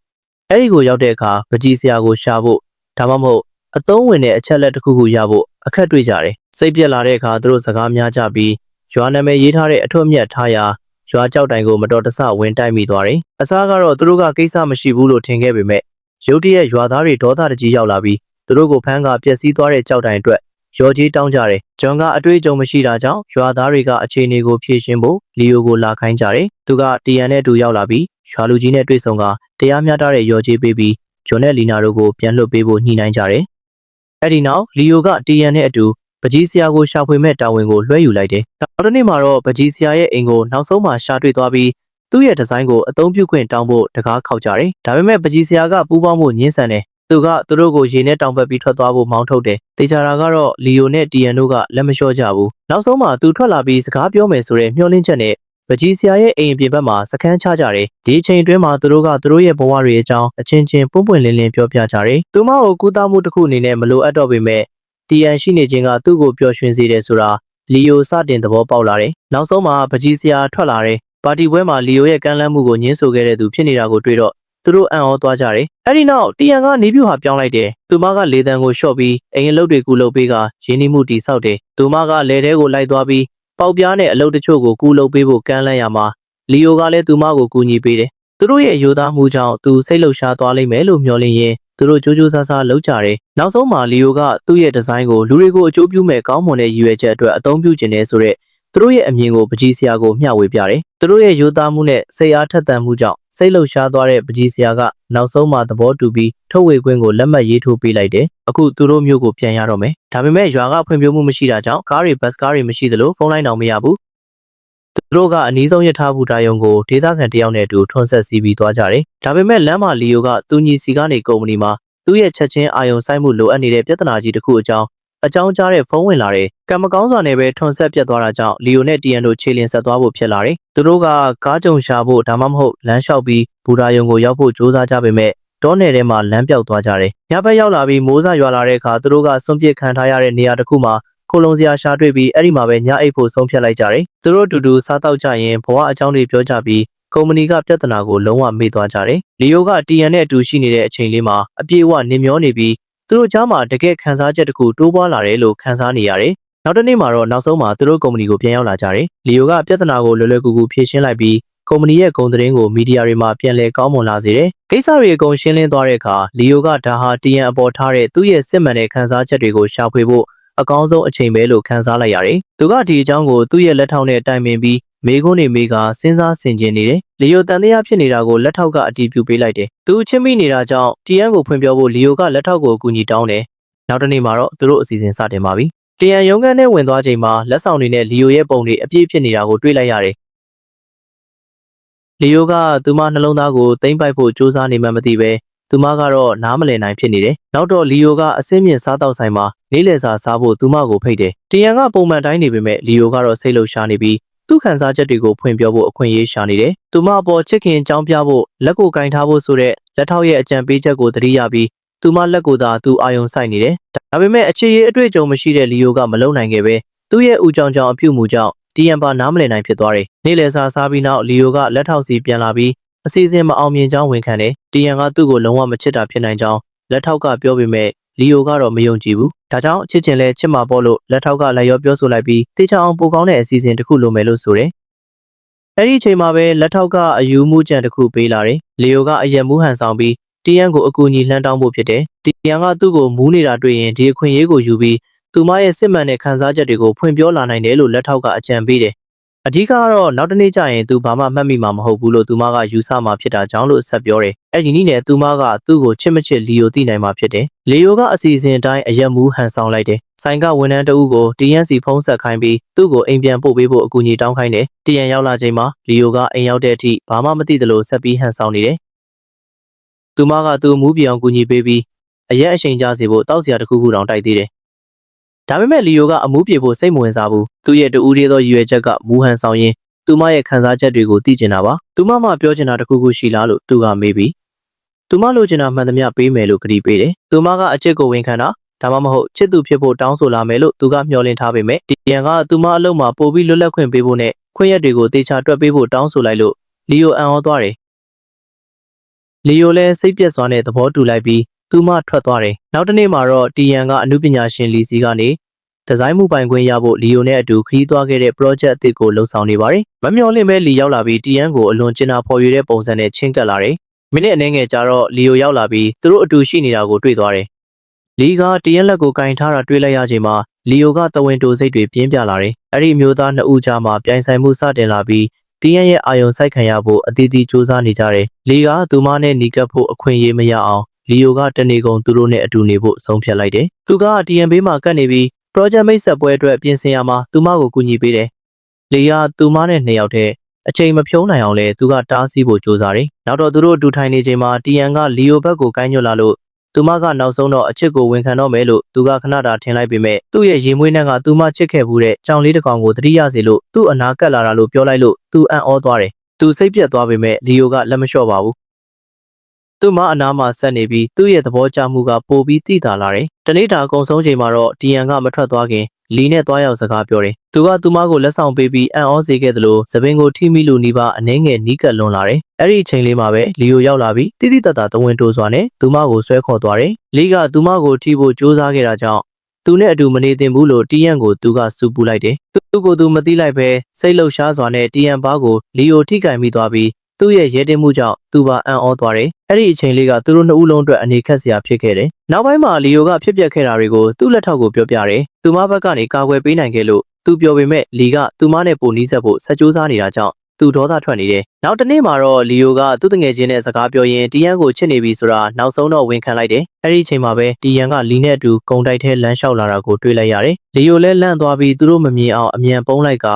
အဲ့ဒီကိုရောက်တဲ့အခါပကြီးဆရာကိုရှာဖို့ဒါမှမဟုတ်အသုံးဝင်တဲ့အချက်လက်တစ်ခုခုရဖို့အခက်တွေ့ကြတယ်။စိတ်ပြက်လာတဲ့အခါသူတို့စကားများကြပြီးရွာနာမည်ရေးထားတဲ့အထွတ်အမြတ်ထားရာရွာကြောက်တိုင်ကိုမတော်တဆဝင်တိုက်မိသွားတယ်။အစားကတော့သူတို့ကကိစ္စမရှိဘူးလို့ထင်ခဲ့ပေမဲ့ရုတ်တရက်ရွာသားတွေဒေါသတကြီးရောက်လာပြီးသူတို့ကိုဖမ်းကပျက်စီးသွားတဲ့ကြောက်တိုင်အတွက်ရော်ကြီးတောင်းကြတယ်။ဂျွန်ကအတွေ့အကြုံမရှိတာကြောင့်ရွာသားတွေကအခြေအနေကိုဖြေရှင်းဖို့လီယိုကိုလာခိုင်းကြတယ်။သူကတီယန်နဲ့အတူရောက်လာပြီးရွာလူကြီးနဲ့တွေ့ဆုံကတရားမျှတတဲ့ရော်ကြီးပေးပြီးဂျွန်နဲ့လီနာတို့ကိုပြန်လွှတ်ပေးဖို့ညှိနှိုင်းကြတယ်။အဲ့ဒီနောက်လီယိုကတီယန်နဲ့အတူပကြီးဆရာကိုရှာဖွေမဲ့တာဝန်ကိုလွှဲယူလိုက်တယ်။နောက်တစ်နေ့မှာတော့ပကြီးဆရာရဲ့အိမ်ကိုနောက်ဆုံးမှရှာတွေ့သွားပြီးသူ့ရဲ့ဒီဇိုင်းကိုအသုံးပြုခွင့်တောင်းဖို့တကားခောက်ကြတယ်။ဒါပေမဲ့ပကြီးဆရာကပူးပေါင်းမှုညှင်းဆန်တယ်။သူကသူတို့ကိုရေနဲ့တောင်ပတ်ပြီးထွက်သွားဖို့မောင်းထုတ်တယ်။တေချာတာကတော့လီယိုနဲ့တီယန်တို့ကလက်မလျှော့ကြဘူး။နောက်ဆုံးမှသူထွက်လာပြီးစကားပြောမယ်ဆိုတဲ့မျှော်လင့်ချက်နဲ့ပကြီးဆရာရဲ့အိမ်အပြင်ဘက်မှာစခန်းချကြတယ်။ဒီအချိန်အတွင်းမှာသူတို့ကသူတို့ရဲ့ဘဝတွေအကြောင်းအချင်းချင်းပွန့်ပွန့်လင်းလင်းပြောပြကြတယ်။သူမကိုကူးသားမှုတစ်ခုအနေနဲ့မလိုအပ်တော့ပေမဲ့တီယန်ရှိနေခြင်းကသူ့ကိုပျော်ရွှင်စေတယ်ဆိုတာလီယိုစတင်သဘောပေါက်လာတယ်။နောက်ဆုံးမှာပကြီးဆရာထွက်လာတယ် ပါတီပွဲမှာလီယိုရဲ့ကမ်းလှမ်းမှုကိုညှင်းဆိုခဲ့တဲ့သူဖြစ်နေတာကိုတွေ့တော့သူတို့အံ့ဩသွားကြတယ်။အဲဒီနောက်တီယန်ကနေပြူဟာပြောင်းလိုက်တယ်။သူမကလေတံကိုလျှော့ပြီးအိမ်အလုပ်တွေကူလုပ်ပေးကရင်းနှီးမှုတည်ဆောက်တယ်။သူမကလေထဲကိုလိုက်သွားပြီးပေါက်ပြားနဲ့အလုပ်တချို့ကိုကူလုပ်ပေးဖို့ကမ်းလှမ်းရမှာလီယိုကလည်းသူမကိုကူညီပေးတယ်။သူတို့ရဲ့အယူသားမှုကြောင့်သူစိတ်လှုပ်ရှားသွားလိမ့်မယ်လို့မျှော်လင့်ရင်းသူတို့ကြိုးကြိုးစားစားလုပ်ကြတယ်။နောက်ဆုံးမှာလီယိုကသူ့ရဲ့ဒီဇိုင်းကိုလူတွေကိုအကျိုးပြုမဲ့ကောင်းမွန်တဲ့ရည်ရွယ်ချက်အတွက်အသုံးပြုခြင်းနဲ့ဆိုတဲ့သူတို့ရဲ့အမြင်ကိုပကြီးဆရာကိုမျှဝေပြတယ်။သူတို့ရဲ့ယူသားမှုနဲ့စိတ်အားထက်သန်မှုကြောင့်စိတ်လှုပ်ရှားသွားတဲ့ပကြီးဆရာကနောက်ဆုံးမှာသဘောတူပြီးထုတ်ဝေခွင့်ကိုလက်မှတ်ရေးထိုးပေးလိုက်တယ်။အခုသူတို့မျိုးကိုပြန်ရတော့မယ်။ဒါပေမဲ့ရွာကဖွံ့ဖြိုးမှုမရှိတာကြောင့်ကားတွေဘတ်ကားတွေမရှိသလိုဖုန်းလိုင်းတောင်မရဘူး။သူတို့ကအနည်းဆုံးရထားဘူးတာယုံကိုဒေသခံတယောက်နဲ့အတူထွန်းဆက်စီးပြီးသွားကြတယ်။ဒါပေမဲ့လမ်းမှာလီယိုကသူညီစီကနေကုမ္ပဏီမှာသူ့ရဲ့ချက်ချင်းအာယုံဆိုင်မှုလိုအပ်နေတဲ့ပြဿနာကြီးတစ်ခုအကြောင်းကြားတဲ့ဖုန်းဝင်လာတယ်။ကံမကောင်းစွာနဲ့ပဲထွန်ဆက်ပြတ်သွားတာကြောင့်လီယိုနဲ့တီယန်တို့ခြေလျင်ဆက်သွားဖို့ဖြစ်လာတယ်။သူတို့ကကားကြုံရှာဖို့ဒါမှမဟုတ်လမ်းလျှောက်ပြီးဘူတာယုံကိုရောက်ဖို့ကြိုးစားကြပေမဲ့တောနယ်ထဲမှာလမ်းပြောက်သွားကြတယ်။ညဘက်ရောက်လာပြီးမိုးစရွာလာတဲ့အခါသူတို့ကစွန့်ပစ်ခံထားရတဲ့နေရာတစ်ခုမှာခိုလုံစရာရှာတွေ့ပြီးအဲ့ဒီမှာပဲညအိပ်ဖို့ဆုံးဖြတ်လိုက်ကြတယ်။သူတို့အတူတူစားတောက်ကြရင်ဘဝအကြောင်းတွေပြောကြပြီးကုမ္ပဏီကပြဿနာကိုလုံးဝမေ့သွားကြတယ်။လီယိုကတီယန်နဲ့အတူရှိနေတဲ့အချိန်လေးမှာအပြေအဝနင်မျောနေပြီးသူတို့ကြားမှာတကယ်ခန်းစားချက်တစ်ခုတိုးပွားလာတယ်လို့ခန်းစားနေရတယ်။နောက်တစ်နေ့မှာတော့နောက်ဆုံးမှာသူတို့ကုမ္ပဏီကိုပြန်ရောက်လာကြတယ်။လီယိုကပြဿနာကိုလွယ်လွယ်ကူကူဖြေရှင်းလိုက်ပြီးကုမ္ပဏီရဲ့ဂုဏ်သတင်းကိုမီဒီယာတွေမှာပြန်လည်ကောင်းမွန်လာစေတယ်။ကိစ္စတွေအကုန်ရှင်းလင်းသွားတဲ့အခါလီယိုကဒါဟာတီယန်အပေါ်ထားတဲ့သူ့ရဲ့စစ်မှန်တဲ့ခန်းစားချက်တွေကိုရှာဖွေဖို့အကောင်းဆုံးအချိန်ပဲလို့ခန်းစားလိုက်ရတယ်။သူကဒီအကြောင်းကိုသူ့ရဲ့လက်ထောက်နဲ့တိုင်ပင်ပြီးမေခွန်းနေမေကစဉ်းစားဆင်ခြင်နေတယ်။လီယိုတန်တရားဖြစ်နေတာကိုလက်ထောက်ကအတည်ပြုပေးလိုက်တယ်။သူချစ်မိနေတာကြောင့်တီယန်ကိုဖွင့်ပြောဖို့လီယိုကလက်ထောက်ကိုအကူအညီတောင်းတယ်။နောက်တစ်နေ့မှာတော့သူတို့အစီအစဉ်စတင်ပါပြီ။တီယန်ရုံးခန်းထဲဝင်သွားချိန်မှာလက်ဆောင်တွေနဲ့လီယိုရဲ့ပုံတွေအပြည့်ဖြစ်နေတာကိုတွေ့လိုက်ရတယ်။လီယိုကသူမနှလုံးသားကိုသိမ့်ပိုက်ဖို့ကြိုးစားနေမှမသိပဲသူမကတော့နားမလည်နိုင်ဖြစ်နေတယ်။နောက်တော့လီယိုကအစင်းမြင့်စားတော့ဆိုင်မှာလေးလည်စာစားဖို့သူမကိုဖိတ်တယ်။တီယန်ကပုံမှန်တိုင်းနေပေမဲ့လီယိုကတော့စိတ်လှုပ်ရှားနေပြီးသူ့ခံစားချက်တွေကိုဖွင့်ပြောဖို့အခွင့်အရေးရှာနေတယ်။သူမအပေါ်ချစ်ခင်ကြောင်းပြဖို့လက်ကိုကင်ထားဖို့ဆိုတဲ့လက်ထောက်ရဲ့အကြံပေးချက်ကိုသတိရပြီးသူမလက်ကိုသာသူအာယုံဆိုင်နေတယ်။ဒါပေမဲ့အခြေရေးအတွေ့အကြုံမရှိတဲ့လီယိုကမလုံနိုင်ခဲ့ပဲသူ့ရဲ့ဦးကြောင်ကြောင်အပြုမှုကြောင့်တီယန်ပါနားမလည်နိုင်ဖြစ်သွားတယ်။နေ့လည်စာစားပြီးနောက်လီယိုကလက်ထောက်စီပြန်လာပြီးအစီအစဉ်မအောင်မြင်ကြောင်းဝန်ခံတယ်။တီယန်ကသူ့ကိုလုံးဝမချစ်တာဖြစ်နိုင်ကြောင်းလက်ထောက်ကပြောပေမဲ့လီယိုကတော့မယုံကြည်ဘူး။ဒါကြောင့်ချစ်ချင်လဲချစ်မှာပေါ့လို့လက်ထောက်ကလည်းရောပြောဆိုလိုက်ပြီးတေချာအောင်ပိုကောင်းတဲ့အစီအစဉ်တစ်ခုလိုမယ်လို့ဆိုတယ်။အဲ့ဒီအချိန်မှာပဲလက်ထောက်ကအယူမှုကြံတစ်ခုပေးလာတယ်။လီယိုကအယက်မူးဟန်ဆောင်ပြီးတီယန်ကိုအကူအညီလှမ်းတောင်းဖို့ဖြစ်တယ်။တီယန်ကသူ့ကိုမူးနေတာတွေ့ရင်ဒီအခွင့်အရေးကိုယူပြီးသူမရဲ့စစ်မှန်တဲ့ခံစားချက်တွေကိုဖွင့်ပြောလာနိုင်တယ်လို့လက်ထောက်ကအကြံပေးတယ်။အဓိကကတော့နောက်တစ်နေ့ကျရင်သူဘာမှမှတ်မိမှာမဟုတ်ဘူးလို့သူမကယူဆမှာဖြစ်တာကြောင့်လို့ဆက်ပြောတယ်။အဲ့ဒီနည်းနဲ့သူမကသူ့ကိုချစ်မချစ်လီယိုသိနိုင်မှာဖြစ်တယ်။လီယိုကအစီအစဉ်အတိုင်းအယက်မူးဟန်ဆောင်လိုက်တယ်။ဆိုင်ကဝန်ထမ်းတဦးကိုတီယန်စီဖုန်းဆက်ခိုင်းပြီးသူ့ကိုအိမ်ပြန်ပို့ပေးဖို့အကူအညီတောင်းခိုင်းတယ်။တီယန်ရောက်လာချိန်မှာလီယိုကအိမ်ရောက်တဲ့အထိဘာမှမသိသလိုဆက်ပြီးဟန်ဆောင်နေတယ်။သူမကသူ့မူးပြောင်ကူညီပေးပြီးအရက်အချိန်ကြာစေဖို့တောက်စရာတစ်ခုခုတောင်တိုက်သေးတယ်။ဒါပေမဲ့လီယိုကအမူးပြေဖို့စိတ်မဝင်စားဘူး။သူ့ရဲ့တူဦးလေးသောရည်ရွယ်ချက်ကမူးဟန်ဆောင်ရင်သူမရဲ့ခံစားချက်တွေကိုသိကျင်တာပါ။သူမမှပြောချင်တာတစ်ခုခုရှိလားလို့သူကမေးပြီးသူမလိုချင်တာမှန်သမျှပေးမယ်လို့ကတိပေးတယ်။သူမကအချစ်ကိုဝန်ခံတာဒါမှမဟုတ်ချစ်သူဖြစ်ဖို့တောင်းဆိုလာမယ်လို့သူကမျှော်လင့်ထားပေမဲ့တီယန်ကသူမအလုပ်မှာပို့ပြီးလွတ်လပ်ခွင့်ပေးဖို့နဲ့ခွင့်ရက်တွေကိုတေချာတွက်ပေးဖို့တောင်းဆိုလိုက်လို့လီယိုအံ့ဩသွားတယ်။လီယိုလည်းစိတ်ပြက်စွာနဲ့သဘောတူလိုက်ပြီးသူမထွက်သွားတယ်။နောက်တစ်နေ့မှာတော့တီယန်ကအမှုပညာရှင်လီစီကနေဒီဇိုင်းမှုပိုင်ခွင့်ရဖို့လီယိုနဲ့အတူခရီးသွားခဲ့တဲ့ project အသစ်ကိုလှုပ်ဆောင်နေပါတယ်။မမျှော်လင့်ပဲလီရောက်လာပြီးတီယန်ကိုအလွန်ကျင်နာဖော်ရွေတဲ့ပုံစံနဲ့ချင်းကပ်လာတယ်။မိနစ်အနည်းငယ်ကြာတော့လီယိုရောက်လာပြီးသူတို့အတူရှိနေတာကိုတွေ့သွားတယ်။လီကတီယန်လက်ကိုကင်ထားတာတွေ့လိုက်ရချိန်မှာလီယိုကသဝင်တိုစိတ်တွေပြင်းပြလာတယ်။အဲ့ဒီမျိုးသားနှစ်ဦးကြားမှာပြိုင်ဆိုင်မှုစတင်လာပြီးတီယန်ရဲ့အာယုံစိုက်ခံရဖို့အသီးသီးစူးစမ်းနေကြတယ်။လီကသူမနဲ့နီးကပ်ဖို့အခွင့်အရေးမရအောင်လီယိုကတနေကုန်သူတို့နဲ့အတူနေဖို့ဆုံးဖြတ်လိုက်တယ်။သူကတီယန်ဘေးမှာကပ်နေပြီးproject မိတ်ဆက်ပွဲအတွက်ပြင်ဆင်ရမှာသူမကိုကူညီပေးတယ်။လီယာသူမနဲ့နှစ်ယောက်တည်းအချိန်မဖြုံးနိုင်အောင်လဲသူကတားဆီးဖို့ကြိုးစားတယ်။နောက်တော့သူတို့အတူထိုင်နေချိန်မှာတီယန်ကလီယိုဘက်ကိုကိုင်းညွတ်လာလို့သူမကနောက်ဆုံးတော့အချစ်ကိုဝန်ခံတော့မယ်လို့သူကခဏတာထင်လိုက်ပေမဲ့သူ့ရဲ့ရင်မွေးနှံကသူမချစ်ခဲ့ဘူးတဲ့ကြောင်လေးတစ်ကောင်ကိုသတိရစေလို့သူ့အနာကပ်လာတာလို့ပြောလိုက်လို့သူအံ့ဩသွားတယ်။သူစိတ်ပြတ်သွားပေမဲ့လီယိုကလက်မလျှော့ပါဘူး။သူ့မအနာမှာဆက်နေပြီးသူ့ရဲ့သဘောကျမှုကပိုပြီးသိသာလာတယ်။တနေ့တာအကုန်ဆုံးချိန်မှာတော့တီယန်ကမထွက်သွားခင် လီနဲ့သွားရောက်စကားပြောတယ်။သူကသူမကိုလက်ဆောင်ပေးပြီးအံ့ဩစေခဲ့တယ်လို့သပင်ကိုထိမိလို့နီးပါအနှဲငယ်နီးကပ်လွန်လာတယ်။အဲ့ဒီအချိန်လေးမှာပဲလီယိုရောက်လာပြီးတိတိတတ်တာသဝင်တိုးစွာနဲ့သူမကိုဆွဲခေါ်သွားတယ်။လီကသူမကိုထိဖို့ကြိုးစားခဲ့တာကြောင့်သူနဲ့အတူမနေသင့်ဘူးလို့တီယန်ကိုသူကစူပူလိုက်တယ်။သူ့ကိုသူမသိလိုက်ပဲစိတ်လှုပ်ရှားစွာနဲ့တီယန်ဘားကိုလီယိုထိကင်မိသွားပြီးသူ့ရဲ့ရဲတင်မှုကြောင့်သူပါအံ့ဩသွားတယ်။အဲ့ဒီအချိန်လေးကသူတို့နှစ်ဦးလုံးအတွက်အနေခက်စရာဖြစ်ခဲ့တယ်။နောက်ပိုင်းမှာလီယိုကဖြစ်ပျက်ခဲ့တာတွေကိုသူ့လက်ထောက်ကိုပြောပြတယ်။သူမဘက်ကနေကာကွယ်ပေးနိုင်ခဲ့လို့သူပြောပေမဲ့လီကသူမနဲ့ပိုနီးစပ်ဖို့ဆက်ကြိုးစားနေတာကြောင့်သူဒေါသထွက်နေတယ်။နောက်တစ်နေ့မှာတော့လီယိုကသူ့တငယ်ချင်းနဲ့စကားပြောရင်းတီယန်ကိုချစ်နေပြီဆိုတာနောက်ဆုံးတော့ဝန်ခံလိုက်တယ်။အဲ့ဒီအချိန်မှာပဲတီယန်ကလီနဲ့အတူဂုံတိုက်ထဲလမ်းလျှောက်လာတာကိုတွေ့လိုက်ရတယ်။လီယိုလည်းလန့်သွားပြီးသူတို့မမြင်အောင်အမြန်ပုံးလိုက်က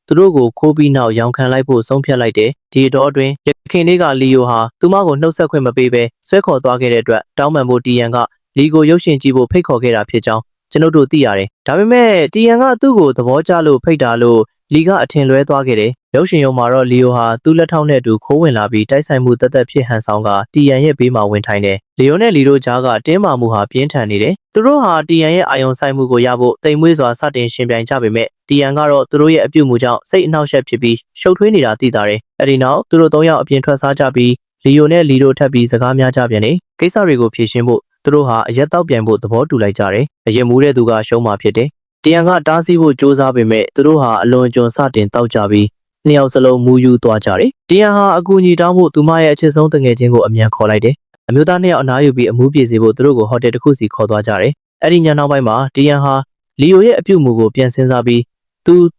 သူတို့ကိုခိုးပြီးနောက်ရောင်ခံလိုက်ဖို့ဆုံးဖြတ်လိုက်တယ်။ဒီတော့အတွင်းရခင်လေးကလီယိုဟာသူမကိုနှုတ်ဆက်ခွင့်မပေးဘဲဆွဲခေါ်သွားခဲ့တဲ့အတွက်တောင်းပန်ဖို့တီယန်ကလီကိုရုပ်ရှင်ကြည့်ဖို့ဖိတ်ခေါ်ခဲ့တာဖြစ်ကြောင်းကျွန်တော်တို့သိရတယ်။ဒါပေမဲ့တီယန်ကသူ့ကိုသဘောကျလို့ဖိတ်တာလို့လီကအထင်လွဲသွားခဲ့တယ်။ရုပ်ရှင်ရုံမှာတော့လီယိုဟာသူ့လက်ထောက်နဲ့အတူခိုးဝင်လာပြီးတိုက်ဆိုင်မှုတသက်ဖြစ်ဟန်ဆောင်ကတီယန်ရဲ့ဘေးမှာဝင်ထိုင်တယ်။လီယိုနဲ့လီတို့ကြားကတင်းမာမှုဟာပြင်းထန်နေတယ်။သူတို့ဟာတီယန်ရဲ့အာယုံဆိုင်မှုကိုရဖို့တိမ်မွေးစွာစတင်ရှင်ပြိုင်ကြပေမဲ့တီယန်ကတော့သူတို့ရဲ့အပြုအမူကြောင့်စိတ်အနှောက်အယှက်ဖြစ်ပြီးရှုပ်ထွေးနေတာသိတာတယ်။အဲဒီနောက်သူတို့၃ယောက်အပြင်ထွက်စားကြပြီးလီယိုနဲ့လီတို့ထပ်ပြီးစကားများကြပြန်တယ်။ကိစ္စတွေကိုဖြေရှင်းဖို့သူတို့ဟာအရက်တောက်ပြန်ဖို့သဘောတူလိုက်ကြတယ်။အရင်မူတဲ့သူကရှုံးမှာဖြစ်တယ်။တီယန်ကတားဆီးဖို့ကြိုးစားပေမဲ့သူတို့ဟာအလွန်အကျွံစတင်တောက်ကြပြီးနှစ်ယောက်စလုံးမူယူသွားကြတယ်။တီယန်ဟာအကူအညီတောင်းဖို့သူမရဲ့အချစ်ဆုံးတငယ်ချင်းကိုအမြန်ခေါ်လိုက်တယ်။အမျိုးသားနှစ်ယောက်အနားယူပြီးအမှုပြေစေဖို့သူတို့ကိုဟိုတယ်တစ်ခုစီခေါ်သွားကြတယ်။အဲ့ဒီညနောက်ပိုင်းမှာတီယန်ဟာလီယိုရဲ့အပြုအမူကိုပြန်စဉ်းစားပြီး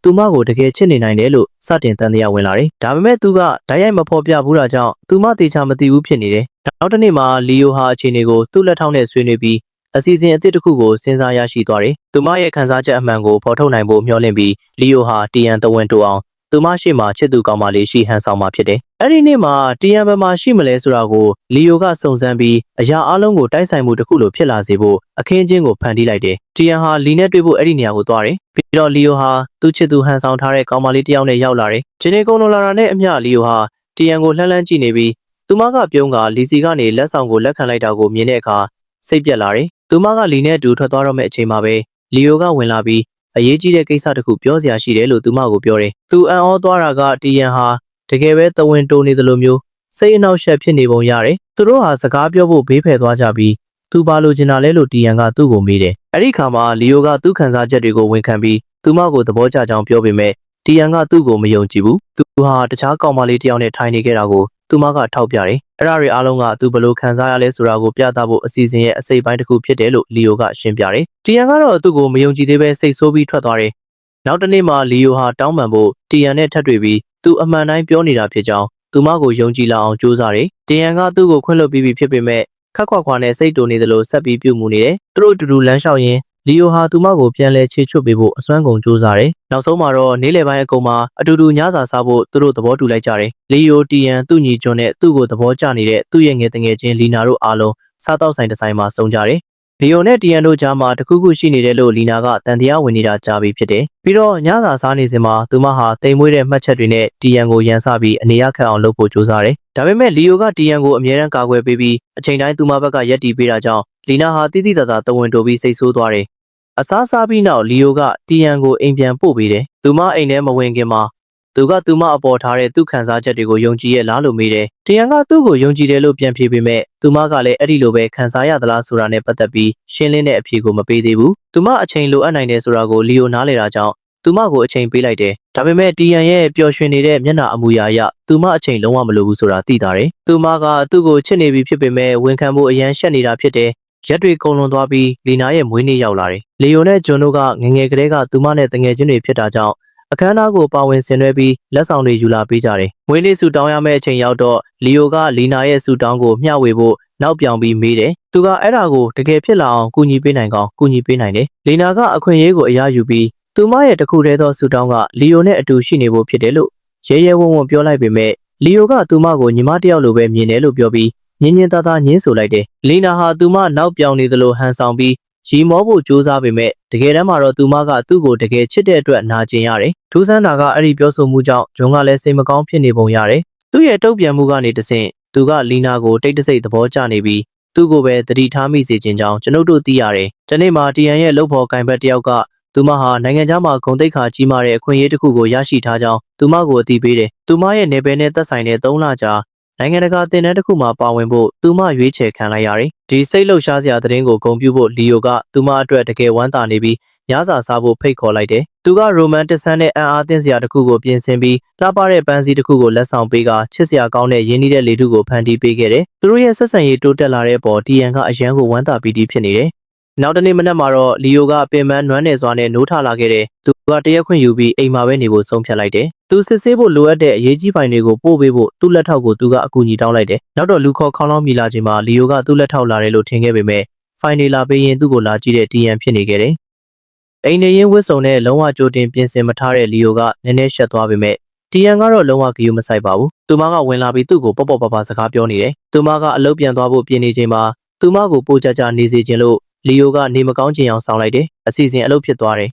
သူမကိုတကယ်ချစ်နေနိုင်တယ်လို့စတင်တန်တရားဝင်လာတယ်။ဒါပေမဲ့သူကဓာတ်ရိုက်မဖော်ပြဘူးတာကြောင့်သူမတေချာမသိဘူးဖြစ်နေတယ်။နောက်တစ်နေ့မှာလီယိုဟာအခြေအနေကိုသူ့လက်ထောက်နဲ့ဆွေးနွေးပြီးအစီအစဉ်အသစ်တစ်ခုကိုစဉ်းစားရရှိသွားတယ်။သူမရဲ့ခံစားချက်အမှန်ကိုဖော်ထုတ်နိုင်ဖို့မျှော်လင့်ပြီးလီယိုဟာတီယန်တဝန်တိုအောင်သူမရှိမှချစ်သူကောင်းမလေးရှိဟန်ဆောင်မှာဖြစ်တယ်။အဲ့ဒီနေ့မှာတီယန်ဘယ်မှာရှိမလဲဆိုတာကိုလီယိုကစုံစမ်းပြီးအရာအလုံးကိုတိုက်ဆိုင်မှုတစ်ခုလိုဖြစ်လာစေဖို့အခင်းချင်းကိုဖန်တီးလိုက်တယ်။တီယန်ဟာလီနဲ့တွေ့ဖို့အဲ့ဒီနေရာကိုသွားတယ်။ပြီးတော့လီယိုဟာသူ့ချစ်သူဟန်ဆောင်ထားတဲ့ကောင်းမလေးတစ်ယောက်နဲ့ရောက်လာတယ်။ချင်းနေကုန်းလွန်လာတာနဲ့အမျှလီယိုဟာတီယန်ကိုလှမ်းကြည့်နေပြီးသူမကပြုံးကလီစီကနေလက်ဆောင်ကိုလက်ခံလိုက်တာကိုမြင်တဲ့အခါစိတ်ပြက်လာတယ်။သူမကလီနဲ့အတူထွက်သွားတော့မယ့်အချိန်မှာပဲလီယိုကဝင်လာပြီးအရေးကြီးတဲ့ကိစ္စတစ်ခုပြောစရာရှိတယ်လို့သူမကိုပြောတယ်။သူအံ့ဩသွားတာကတီယန်ဟာတကယ်ပဲသဝင်တိုးနေသလိုမျိုးစိတ်အနှောက်အယှက်ဖြစ်နေပုံရတယ်။သူတို့ဟာစကားပြောဖို့ဘေးဖယ်သွားကြပြီးသူဘာလို့ချင်တာလဲလို့တီယန်ကသူ့ကိုမေးတယ်။အဲ့ဒီခါမှာလီယိုကသူ့ခံစားချက်တွေကိုဝန်ခံပြီးသူမကိုသဘောကျကြောင်းပြောပေမဲ့တီယန်ကသူ့ကိုမယုံကြည်ဘူး။သူဟာတခြားကောင်မလေးတစ်ယောက်နဲ့ထိုင်နေခဲ့တာကိုသူမကထောက်ပြတယ်။အဲ့ဒါတွေအားလုံးကသူဘလို့ခံစားရလဲဆိုတာကိုပြသဖို့အစီအစဉ်ရဲ့အစိပ်ပိုင်းတစ်ခုဖြစ်တယ်လို့လီယိုကရှင်းပြတယ်။တီယန်ကတော့သူ့ကိုမယုံကြည်သေးပဲစိတ်ဆိုးပြီးထွက်သွားတယ်။နောက်တစ်နေ့မှာလီယိုဟာတောင်းပန်ဖို့တီယန်နဲ့ထပ်တွေ့ပြီးသူအမှန်တိုင်းပြောနေတာဖြစ်ကြောင်းသူမကိုယုံကြည်လာအောင်ကြိုးစားတယ်။တီယန်ကသူ့ကိုခွင့်လွှတ်ပြီးဖြစ်ပေမဲ့ခက်ခွာနဲ့စိတ်တူနေသလိုဆက်ပြီးပြုမှုနေတယ်။သူတို့အတူတူလမ်းလျှောက်ရင်းလီယိုဟာသူမကိုပြန်လဲချေချွတ်ပေးဖို့အစွမ်းကုန်ကြိုးစားတယ်။နောက်ဆုံးမှာတော့နေ့လယ်ပိုင်းအကုန်မှာအတူတူညစာစားဖို့သူတို့သဘောတူလိုက်ကြတယ်။လီယိုတီယန်သူ့ညီကျွန်းနဲ့သူ့ကိုသဘောကျနေတဲ့သူ့ရဲ့ငယ်တငယ်ချင်းလီနာတို့အားလုံးစားတောက်ဆိုင်တစ်ဆိုင်မှာစုံကြတယ်။လီယိုနဲ့တီယန်တို့ကြားမှာတခုခုရှိနေတယ်လို့လီနာကတန်တရားဝင်နေတာကြားပြီးဖြစ်တယ်။ပြီးတော့ညစာစားနေစဉ်မှာသူမဟာတိမ်မွေးတဲ့မှတ်ချက်တွေနဲ့တီယန်ကိုရန်စပြီးအနေရခတ်အောင်လုပ်ဖို့ကြိုးစားတယ်။ဒါပေမဲ့လီယိုကတီယန်ကိုအမြဲတမ်းကာကွယ်ပေးပြီးအချိန်တိုင်းသူမဘက်ကရက်တီပေးတာကြောင့်လီနာဟာတိတိတသာတဝန်တိုးပြီးစိတ်ဆိုးသွားတယ်။အစားစားပြီးနောက်လီယိုကတီယန်ကိုအိမ်ပြန်ပို့ပေးတယ်။သူမအိမ်ထဲမဝင်ခင်မှာသူကသူမအပေါ်ထားတဲ့သူ့ခံစားချက်တွေကိုယုံကြည်ရဲ့လားလို့မေးတယ်။တီယန်ကသူ့ကိုယုံကြည်တယ်လို့ပြန်ဖြေပေမဲ့သူမကလည်းအဲ့ဒီလိုပဲခံစားရသလားဆိုတာနဲ့ပတ်သက်ပြီးရှင်းလင်းတဲ့အဖြေကိုမပေးသေးဘူး။သူမအချိန်လိုအပ်နိုင်တယ်ဆိုတာကိုလီယိုနားလေတာကြောင့်သူမကိုအချိန်ပေးလိုက်တယ်။ဒါပေမဲ့တီယန်ရဲ့ပျော်ရွှင်နေတဲ့မျက်နှာအမူအရာအရသူမအချိန်လုံးဝမလိုဘူးဆိုတာသိတာတယ်။သူမကသူ့ကိုချစ်နေပြီဖြစ်ပေမဲ့ဝန်ခံဖို့အရန်ရှက်နေတာဖြစ်တယ်။ရက်တွေကုန်လွန်သွားပြီးလီနာရဲ့မွေးနေ့ရောက်လာတယ်။လီယိုနဲ့ဂျွန်တို့ကငငယ်ကလေးကသူမနဲ့တငယ်ချင်းတွေဖြစ်တာကြောင့်အခမ်းအနားကိုပါဝင်ဆင်နွှဲပြီးလက်ဆောင်တွေယူလာပေးကြတယ်။မွေးနေ့ဆုတောင်းရမယ့်အချိန်ရောက်တော့လီယိုကလီနာရဲ့ဆုတောင်းကိုမျှဝေဖို့နောက်ပြောင်ပြီးမေးတယ်။သူကအဲ့ဒါကိုတကယ်ဖြစ်လာအောင်ကူညီပေးနိုင်ကောင်းကူညီပေးနိုင်တယ်။လီနာကအခွင့်အရေးကိုအရယူပြီးသူမရဲ့တခုတည်းသောဆုတောင်းကလီယိုနဲ့အတူရှိနေဖို့ဖြစ်တယ်လို့ရဲရဲဝံ့ဝံ့ပြောလိုက်ပေမဲ့လီယိုကသူမကိုညီမတစ်ယောက်လိုပဲမြင်တယ်လို့ပြောပြီးညင်ညင်သာသာညင်းဆိုလိုက်တယ်။လီနာဟာသူမနောက်ပြောင်နေသလိုဟန်ဆောင်ပြီးရီမောဖို့ကြိုးစားပေမဲ့တကယ်တမ်းမှာတော့သူမကသူ့ကိုတကယ်ချစ်တဲ့အတွက်နာကျင်ရတယ်။ထူးဆန်းတာကအဲ့ဒီပြောဆိုမှုကြောင့်ဂျွန်ကလည်းစိတ်မကောင်းဖြစ်နေပုံရတယ်။သူ့ရဲ့တုံ့ပြန်မှုကနေတဆင့်သူကလီနာကိုတိတ်တဆိတ်သဘောကျနေပြီးသူ့ကိုပဲသတိထားမိစေခြင်းကြောင့်ကျွန်ုပ်တို့သိရတယ်။ဒီနေ့မှာတီယန်ရဲ့လှုပ်ဖော်ကင်ဘက်တယောက်က သူမဟာနိုင်ငံခြားမှာဂုဏ်သိက္ခာကြီးမားတဲ့အခွင့်အရေးတစ်ခုကိုရရှိထားကြောင်းသူမကိုအသိပေးတယ်။သူမရဲ့နေပယ်နဲ့သက်ဆိုင်တဲ့3လကြာနိုင်ငံတကာတင်နန်းတစ်ခုမှာပါဝင်ဖို့သူမရွေးချယ်ခံလိုက်ရတယ်။ဒီစိတ်လှုပ်ရှားစရာသတင်းကိုဂုဏ်ပြုဖို့လီယိုကသူမအတွက်တကယ်ဝမ်းသာနေပြီးညစာစားဖို့ဖိတ်ခေါ်လိုက်တယ်။သူကရိုမန်တစ်ဆန်နဲ့အံ့အားသင့်စရာတစ်ခုကိုပြင်ဆင်ပြီးလှပတဲ့ပန်းစည်းတစ်ခုကိုလက်ဆောင်ပေးကချစ်စရာကောင်းတဲ့ရင်းနှီးတဲ့လေထုကိုဖန်တီးပေးခဲ့တယ်။သူတို့ရဲ့ဆက်ဆံရေးတိုးတက်လာတဲ့အပေါ်တီယန်ကအယံကိုဝမ်းသာပီတိဖြစ်နေတယ်။နောက်တနေ့မနက်မှာတော့လီယိုကပင်ပန်းနွမ်းနယ်စွာနဲ့နိုးထလာခဲ့တယ်။သူကတရက်ခွင့်ယူပြီးအိမ်မှာပဲနေဖို့ဆုံးဖြတ်လိုက်တယ်။သူစစ်ဆေးဖို့လိုအပ်တဲ့အရေးကြီးဖိုင်တွေကိုပို့ပေးဖို့သူ့လက်ထောက်ကိုသူကအကူအညီတောင်းလိုက်တယ်။နောက်တော့လူခေါ်ခေါင်းလောင်းမိလာချိန်မှာလီယိုကသူ့လက်ထောက်လာတယ်လို့ထင်ခဲ့ပေမဲ့ဖိုင်တွေလာပေးရင်သူ့ကိုလာကြည့်တဲ့တီယန်ဖြစ်နေခဲ့တယ်။အိမ်နေရင်းဝစ်စုံနဲ့လုံးဝကြိုတင်ပြင်ဆင်မထားတဲ့လီယိုကနည်းနည်းရှက်သွားပေမဲ့တီယန်ကတော့လုံးဝဂရုမစိုက်ပါဘူး။သူမကဝင်လာပြီးသူ့ကိုပေါ့ပေါ့ပါပါစကားပြောနေတယ်။သူမကအလုပ်ပြန်သွားဖို့ပြင်နေချိန်မှာသူမကိုပိုကြကြနေစေခြင်းလို့လီယိုကနေမကောင်းချင်အောင်ဆောင်လိုက်တယ်။အစီအစဉ်အလုပ်ဖြစ်သွားတယ်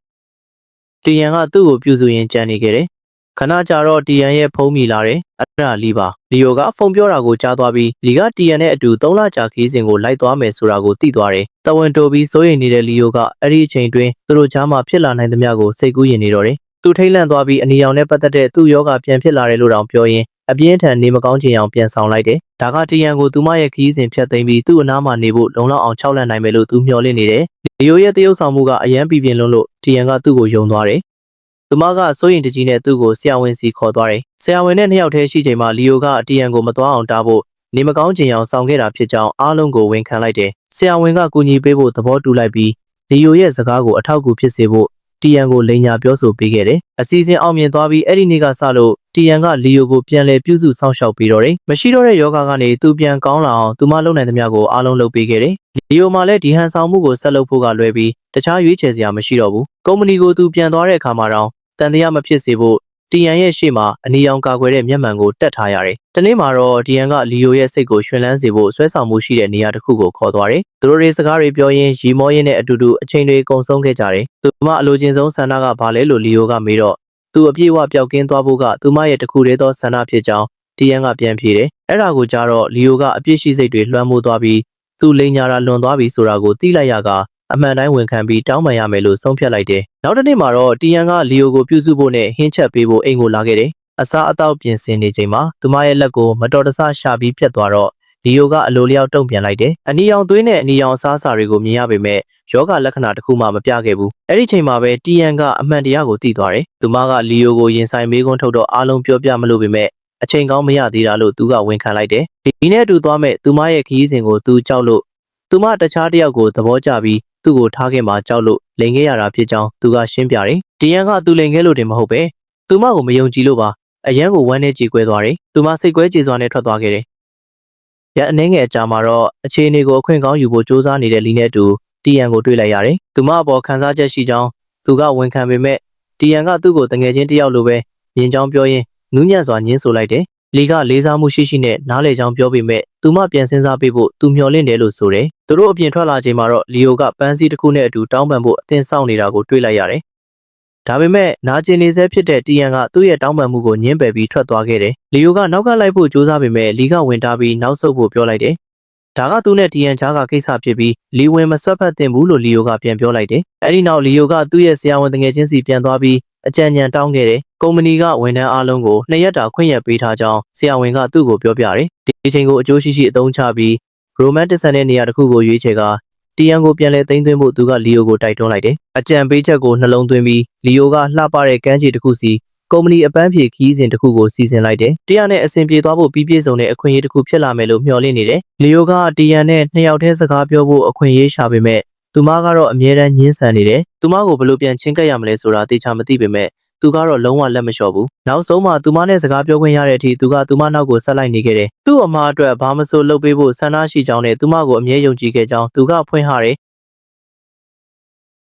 ။တီယန်ကသူ့ကိုပြုစုရင်းကြံနေခဲ့တယ်။ခဏကြာတော့တီယန်ရဲ့ဖုန်းမိလာတယ်။အဲ့ဒါလီပါ။လီယိုကဖုန်းပြောတာကိုကြားသွားပြီးလီကတီယန်နဲ့အတူ3လကြာခီးစဉ်ကိုလိုက်သွားမယ်ဆိုတာကိုသိသွားတယ်။တဝန်တိုပြီးစိုးရိမ်နေတဲ့လီယိုကအဲ့ဒီအချိန်တွင်သူတို့ကြားမှာဖြစ်လာနိုင်သမျှကိုစိတ်ကူးယဉ်နေတော့တယ်။သူထိတ်လန့်သွားပြီးအနီရောင်နဲ့ပတ်သက်တဲ့သူ့ယောဂပြန်ဖြစ်လာတယ်လို့တောင်ပြောရင်းအပြင်းထန်နေမကောင်းချင်အောင်ပြန်ဆောင်လိုက်တယ်။ဒါကတီယန်ကိုသူမရဲ့ခီးစဉ်ဖြတ်သိမ်းပြီးသူ့အနားမှာနေဖို့လုံလောက်အောင်ခြောက်လန့်နိုင်မယ်လို့သူမျှော်လင့်နေတယ်။လီယိုရဲ့တရုပ်ဆောင်မှုကအယမ်းပြင်းလွန်းလို့တီယန်ကသူ့ကိုယုံသွားတယ်။သူမကစိုးရင်တကြီးနဲ့သူ့ကိုဆရာဝန်စီခေါ်သွားတယ်။ဆရာဝန်နဲ့2ယောက်တည်းရှိချိန်မှာလီယိုကတီယန်ကိုမသွားအောင်တားဖို့နေမကောင်းချင်အောင်ဆောင်ခဲ့တာဖြစ်ကြောင်းအားလုံးကိုဝန်ခံလိုက်တယ်။ဆရာဝန်ကကူညီပေးဖို့သဘောတူလိုက်ပြီးလီယိုရဲ့စကားကိုအထောက်အကူဖြစ်စေဖို့တီယန်ကိုလိန်ညာပြောဆိုပေးခဲ့တယ်။အစီအစဉ်အောင်မြင်သွားပြီးအဲ့ဒီနေ့ကစလို့တီယန်ကလီယိုကိုပြန်လည်ပြုစုစောင့်ရှောက်ပေးတော့တယ်။မရှိတော့တဲ့ယောဂကနေသူပြန်ကောင်းလာအောင်သူမလုပ်နိုင်သမျှကိုအားလုံးလုပ်ပေးခဲ့တယ်။လီယိုမှလည်းဒီဟန်ဆောင်မှုကိုဆက်လုပ်ဖို့ကလွဲပြီးတခြားရွေးချယ်စရာမရှိတော့ဘူး။ကုမ္ပဏီကိုသူပြန်သွားတဲ့အခါမှာတော့တန်တရားမဖြစ်စေဖို့တီယန်ရဲ့ရှေ့မှာအနီရောင်ကာကွယ်တဲ့မျက်မှန်ကိုတက်ထားရတယ်။တနေ့မှာတော့တီယန်ကလီယိုရဲ့စိတ်ကိုရှင်လန်းစေဖို့ဆွဲဆောင်မှုရှိတဲ့နေရာတစ်ခုကိုခေါ်သွားတယ်။သူတို့တွေစကားတွေပြောရင်းရီမောရင်းနဲ့အတူတူအချိန်တွေကုန်ဆုံးခဲ့ကြတယ်။သူမအလိုချင်ဆုံးဆန္ဒကဘာလဲလို့လီယိုကမေးတော့သူအပြည့်အဝပျောက်ကင်းသွားဖို့ကသူမရဲ့တခုတည်းသောဆန္ဒဖြစ်ကြောင်းတီယန်ကပြန်ဖြေတယ်။အဲ့ဒါကိုကြားတော့လီယိုကအပြည့်ရှိစိတ်တွေလွှမ်းမိုးသွားပြီးသူလိန်ညာတာလွန်သွားပြီဆိုတာကိုသိလိုက်ရကအမှန်တိုင်းဝန်ခံပြီးတောင်းပန်ရမယ်လို့ဆုံးဖြတ်လိုက်တယ်။နောက်တစ်နေ့မှာတော့တီယန်ကလီယိုကိုပြုစုဖို့နဲ့ဟင်းချက်ပေးဖို့အိမ်ကိုလာခဲ့တယ်။အစားအသောက်ပြင်ဆင်နေချိန်မှာသူမရဲ့လက်ကိုမတော်တဆရှာပြီးဖြတ်သွားတော့လီယိုကအလိုလျောက်တုံ့ပြန်လိုက်တယ်။အနီရောင်သွေးနဲ့အနီရောင်အစားအစာတွေကိုမြင်ရပေမဲ့ယောဂလက္ခဏာတစ်ခုမှမပြခဲ့ဘူး။အဲ့ဒီချိန်မှာပဲတီယန်ကအမှန်တရားကိုသိသွားတယ်။သူမကလီယိုကိုရင်ဆိုင်မေးခွန်းထုတ်တော့အားလုံးပြောပြမလို့ပေမဲ့အချိန်ကောင်းမရသေးတာလို့သူကဝန်ခံလိုက်တယ်။ဒီနဲ့အတူသွားမဲ့သူမရဲ့ခရီးစဉ်ကိုသူကြောက်လို့သူမတခြားတစ်ယောက်ကိုသဘောကျပြီးသူ့ကိုထားခဲ့မှကြောက်လို့လိန်ခဲ့ရတာဖြစ်ကြောင်းသူကရှင်းပြတယ်။တီယန်ကသူလိန်ခဲ့လို့တင်မဟုတ်ပဲသူမကိုမယုံကြည်လို့ပါအရန်ကိုဝမ်းနဲ့ကြေကွဲသွားတယ်။သူမစိတ်ကွဲကြေစွာနဲ့ထွက်သွားခဲ့တယ်။ရအနေငယ်အကြာမှာတော့အခြေအနေကိုအခွင့်ကောင်းယူဖို့စူးစမ်းနေတဲ့လီနဲ့အတူတီယန်ကိုတွေ့လိုက်ရတယ်။သူမအပေါ်ခံစားချက်ရှိကြောင်းသူကဝန်ခံပေမဲ့တီယန်ကသူ့ကိုတငယ်ချင်းတစ်ယောက်လိုပဲမြင်ကြောင်းပြောရင်းနူးညံ့စွာညှင်းဆိုလိုက်တယ်။လီကလေးစားမှုရှိရှိနဲ့နားလေကြောင်းပြောပေမဲ့သူမပြန်စဉ်းစားပေးဖို့သူမျှော်လင့်တယ်လို့ဆိုတယ်။သူတို့အပြင်ထွက်လာချိန်မှာတော့လီယိုကပန်းစည်းတစ်ခုနဲ့အတူတောင်းပန်ဖို့အသင့်စောင့်နေတာကိုတွေ့လိုက်ရတယ်။ဒါပေမဲ့နာကျင်နေဆဲဖြစ်တဲ့တီယန်ကသူ့ရဲ့တောင်းပန်မှုကိုညှင်းပယ်ပြီးထွက်သွားခဲ့တယ်။လီယိုကနောက်ကလိုက်ဖို့ကြိုးစားပေမဲ့လီကဝင်တားပြီးနောက်ဆုတ်ဖို့ပြောလိုက်တယ်။ဒါကသူနဲ့တီယန်ကြားကကိစ္စဖြစ်ပြီးလီဝင်မဆွတ်ဖက်သင့်ဘူးလို့လီယိုကပြန်ပြောလိုက်တယ်။အဲဒီနောက်လီယိုကသူ့ရဲ့ဆရာဝန်တငယ်ချင်းစီပြန်သွားပြီးအကြံဉာဏ်တောင်းခဲ့တယ်။ကုမ္ပဏီကဝန်ထမ်းအားလုံးကို2ရက်တာခွင့်ရပေးထားကြောင်းဆရာဝန်ကသူ့ကိုပြောပြတယ်။ဒီချိန်ကိုအကျိုးရှိရှိအသုံးချပြီးရိုမန်တစ်ဆန်တဲ့နေရာတစ်ခုကိုရွေးချယ်ကတီယန်ကိုပြန်လဲသိမ်းသွင်းဖို့သူကလီယိုကိုတိုက်တွန်းလိုက်တယ်။အကြံပေးချက်ကိုနှလုံးသွင်းပြီးလီယိုကလှပတဲ့ကမ်းခြေတစ်ခုစီကုမ္ပဏီအပန်းဖြေခီးစဉ်တစ်ခုကိုစီစဉ်လိုက်တယ်။တရားနဲ့အဆင်ပြေသွားဖို့ပြီးပြည့်စုံတဲ့အခွင့်အရေးတစ်ခုဖြစ်လာမယ်လို့မျှော်လင့်နေတယ်။လီယိုကတီယန်နဲ့2ယောက်တည်းစကားပြောဖို့အခွင့်အရေးရှာပေမဲ့သူမကတော့အမြဲတမ်းညှင်းဆန်နေတယ်။သူမကိုဘယ်လိုပြန်ချင်းကပ်ရမလဲဆိုတာသိချမသိပေမဲ့သူကတော့လုံးဝလက်မလျှော့ဘူး။နောက်ဆုံးမှသူမနဲ့စကားပြောခွင့်ရတဲ့အထိသူကသူမနောက်ကိုဆက်လိုက်နေခဲ့တယ်။သူ့အမှားအတွက်ဘာမဆိုလုပ်ပေးဖို့ဆန္ဒရှိကြောင်းနဲ့သူမကိုအမြဲယုံကြည်ခဲ့ကြောင်းသူကဖွင့်ဟတယ်။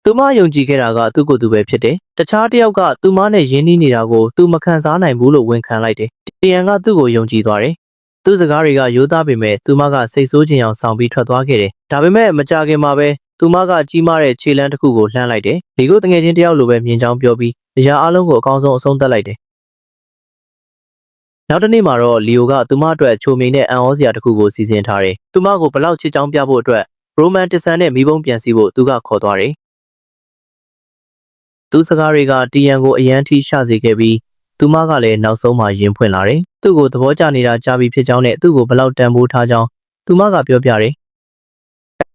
သူမယုံကြည်ခဲ့တာကသူ့ကိုယ်သူပဲဖြစ်တယ်။တခြားတစ်ယောက်ကသူမနဲ့ရင်းနှီးနေတာကိုသူမခံစားနိုင်ဘူးလို့ဝန်ခံလိုက်တယ်။တီယန်ကသူ့ကိုယုံကြည်သွားတယ်။သူ့စကားတွေကရိုးသားပေမဲ့သူမကစိတ်ဆိုးခြင်းအောင်ဆောင်ပြီးထွက်သွားခဲ့တယ်။ဒါပေမဲ့မကြခင်မှာပဲသူမကကြီးမားတဲ့ခြေလမ်းတစ်ခုကိုလှမ်းလိုက်တယ်။ဒီကိုတငယ်ချင်းတစ်ယောက်လိုပဲမြင်ကြောင်းပြောပြီးအရာအလုံးကိုအကောင်းဆုံးအဆုံးသတ်လိုက်တယ်။နောက်တစ်နေ့မှာတော့လီယိုကသူမအတွက်ချိုမိန်နဲ့အန်ဩစရာတစ်ခုကိုစီစဉ်ထားတယ်။သူမကိုဘလောက်ချစ်ကြောင်းပြဖို့အတွက်ရိုမန်တစ်ဆန်နဲ့မီးပုံးပြန်စီဖို့သူကခေါ်သွားတယ်။ သူစကားတွေကတီယန်ကိုအယမ်းထိရှစေခဲ့ပြီးသူမကလည်းနောက်ဆုံးမှရင်ဖွင့်လာတယ်သူ့ကိုသဘောကျနေတာကြားပြီးဖြစ်ကြောင်းနဲ့သူ့ကိုဘလောက်တန်ဖိုးထားကြောင်းသူမကပြောပြတယ်